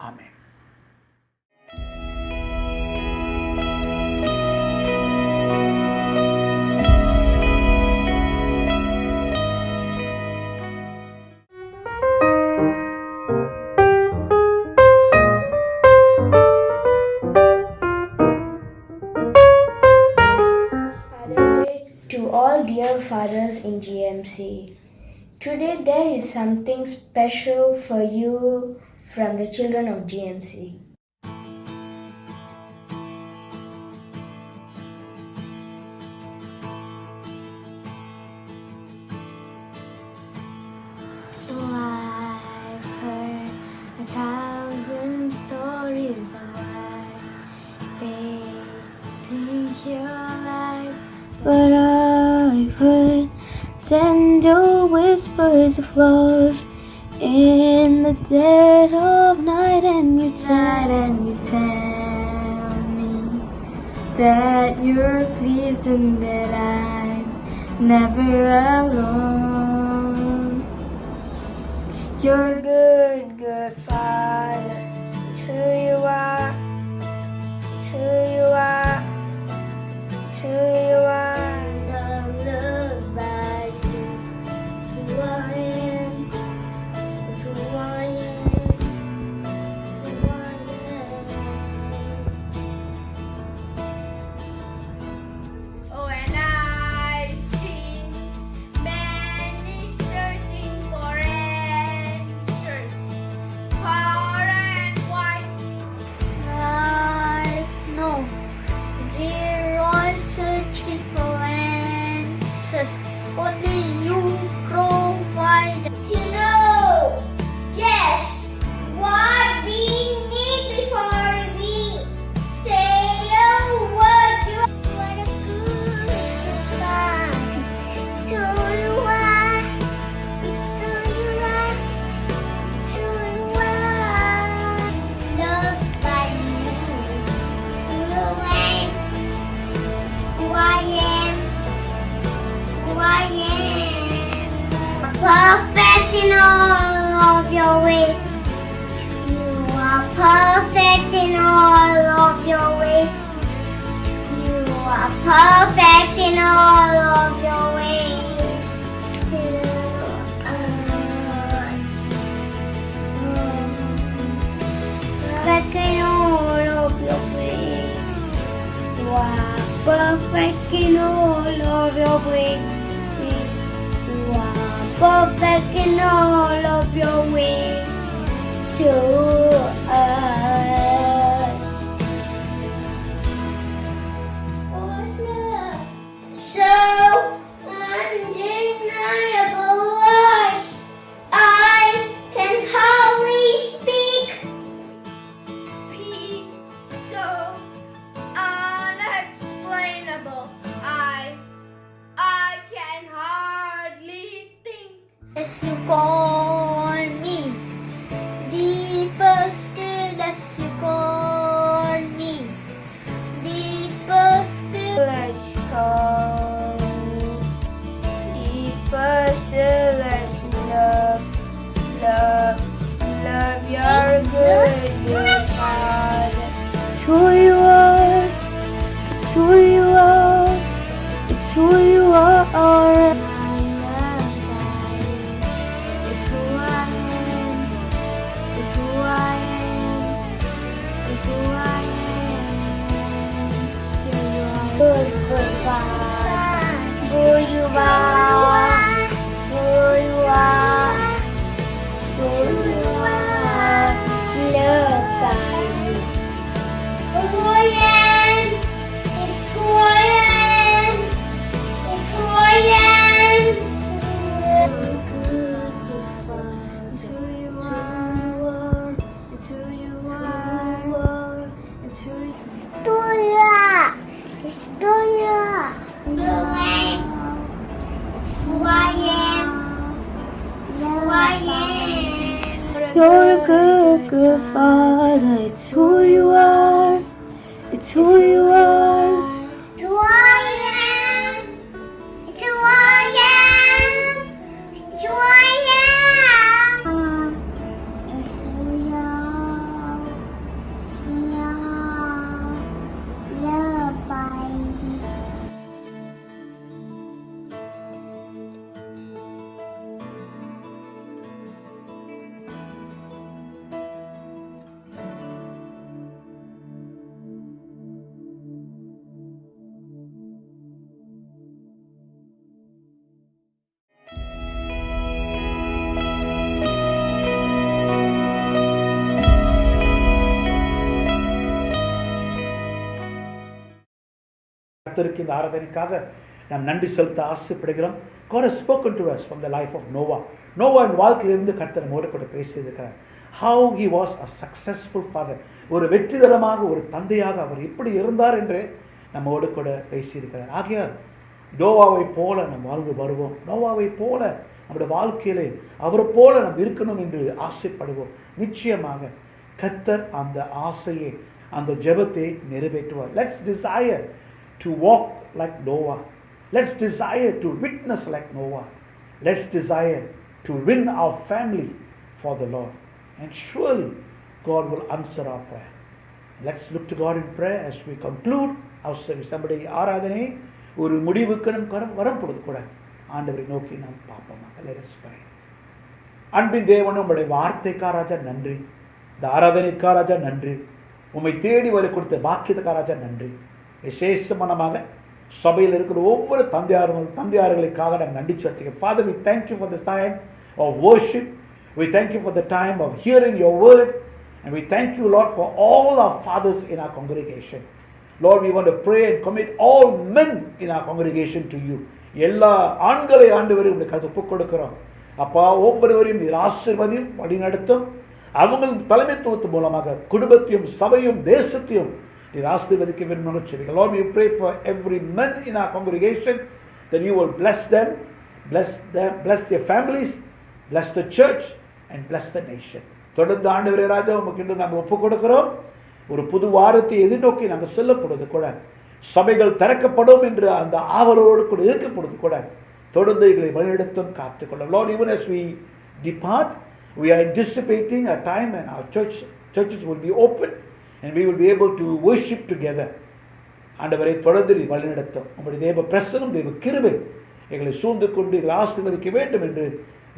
Amen. To all dear fathers in GMC, today there is something special for you from the children of GMC. Oh, I've heard 1,000 stories of why they think you're like, but I've heard tender whispers rivers flowed in the dead of night, and you tell me that you're pleased and that I'm never alone. You're a good, good Father. It's who you are. It's who you are. It's who you are. I'm loved by you. It's who I am. It's who I am. It's who I am. Oh, and I see many searching for answers, far and wide. I know they're all searching for answers. Only you provide. You know just what we need before we say a word. You what a good God. It's who you are. It's who you are. It's who you are. Loved by you. It's who I am. It's who I am. It's who I am. Perfect in all of your ways. You are perfect in all of your ways. You are perfect in all of your ways. To us. Perfect in all of your ways. You are perfect in all of your ways. You are perfect in all of your ways to us. So undeniable, I can hardly speak. Peace so unexplainable, I can hardly think. As you call me, deeper still as you call me, deeper still as you call me, deeper still as you love, you're good, good Father. It's who you are, it's who you are, it's who you are. It's who I am, it's who I am, it's who I am. You are good, good Father. Who you are, who you are, who you are, loved by you. Who I am, it's who I am, it's who I am. Good, good Father. It's who you are, it's who you are, it's who you are. Historia, it's who I am, it's who I am. You're a good, good Father. It's who you are, it's who you are. It's who I am, it's who I am, it's who I am. It's who you are, it's who you are. Loved by you. கர்த்தருக்கு இந்த ஆராதனைக்காக நாம் நன்றி செலுத்த ஆசைப்படுகிறோம். God has spoken to us from the life of Noah. நோவாவின் வாழ்க்கையிலிருந்து கர்த்தர் நம்மோடு கூட பேசியிருக்கிறார். How he was a successful father. ஒரு வெற்றிகரமாக ஒரு தந்தையாக அவர் எப்படி இருந்தார் என்று நம்மோடு கூட பேசியிருக்கிறார். ஆகையால் நோவாவை போல நாம் வாழ்ந்து வருவோம். நோவாவை போல நம்முடைய வாழ்க்கையிலே அவரை போல நாம் இருக்கணும் என்று ஆசைப்படுவோம். நிச்சயமாக கர்த்தர் அந்த ஆசையை, அந்த ஜெபத்தை நிறைவேற்றுவார். Let's desire to walk like Noah. Let's desire to witness like Noah. Let's desire to win our family for the Lord, and surely God will answer our prayer. Let's look to God in prayer as we conclude our service. நம்முடைய ஆராதனை ஒரு முடிவுக்கு நம் வரும்பொழுது கூட ஆண்டவரை நோக்கி நாம் பார்ப்போமாக. Let us pray. அன்பின் தேவன், உம்முடைய வார்த்தைக்கா ராஜா நன்றி. இந்த ஆராதனைக்கா ராஜா நன்றி. உம்மை தேடி வர கொடுத்த பாக்கியத்துக்கா ராஜா நன்றி. விசேஷமானமாக சபையில் இருக்கிற ஒவ்வொரு தந்தையார்களுக்காக நாங்கள் நன்றி செலுத்துகிறோம். Father, we thank you for this time of worship. We thank you for the time of hearing your word. And we thank you, Lord, for all our fathers in our congregation. Lord, we want to pray and commit all men in our congregation to you. எல்லா ஆண்களை ஆண்டவரை உங்களுக்கு கருத்து ஒப்புக் கொடுக்கிறோம். அப்பா, ஒவ்வொருவரையும் நீர் ஆசீர்வதியும் வழிநடத்தும். அவங்கள் தலைமைத்துவத்து மூலமாக குடும்பத்தையும் சபையும் தேசத்தையும் நீர் ஆசீர்வதிக்க வேண்டும் சொல்லுங்கள். Lord, we pray for every man in our congregation that you will bless them, bless their families, bless the church and bless the nation. தொடர்ந்து ஆண்டவரே ராஜா உமக்கு இன்று நாங்கள் ஒப்புக் கொடுக்கிறோம். ஒரு புது வாரத்தை எதிர்நோக்கி நாங்கள் செல்லப்படுவது கூட, சபைகள் திறக்கப்படும் என்று அந்த ஆவலோடு கூட இருக்கப்படுவது கூட, தொடர்ந்து எங்களை வழிநடத்தும் காத்துக்கொள்ளும். Lord, even as we depart, we are anticipating a time when our churches will be open and we will be able to worship together. ஆண்டவரை தொடர்ந்து வழிநடத்தும். உங்களுடைய தேவ பிரசன்னம், தேவ கிருபை எங்களை சூழ்ந்து கொண்டு எங்களை ஆசீர்வதிக்க வேண்டும் என்று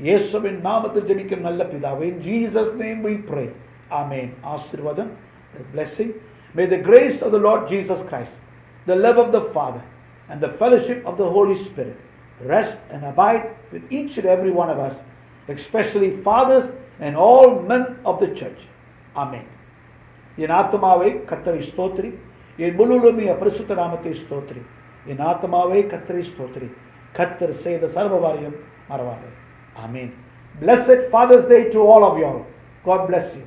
இயேசுவின் நாமத்தில் ஜெபிக்கும் நல்ல பிதாவே, in Jesus name we pray. Amen. ஆசீர்வாதம், the blessing. May the grace of the Lord Jesus Christ, the love of the Father and the fellowship of the Holy Spirit rest and abide with each and every one of us, especially fathers and all men of the church. Amen. என் ஆத்துமாவே கர்த்தரை ஸ்தோத்திரி, என் முழுவதுமே பரிசுத்த நாமத்தை ஸ்தோத்திரி. என் ஆத்துமாவே கர்த்தரை ஸ்தோத்திரி, கர்த்தர் செய்த சர்வகாரியம் மறவாதே. Amen. Blessed Father's Day to all of you all. God bless you.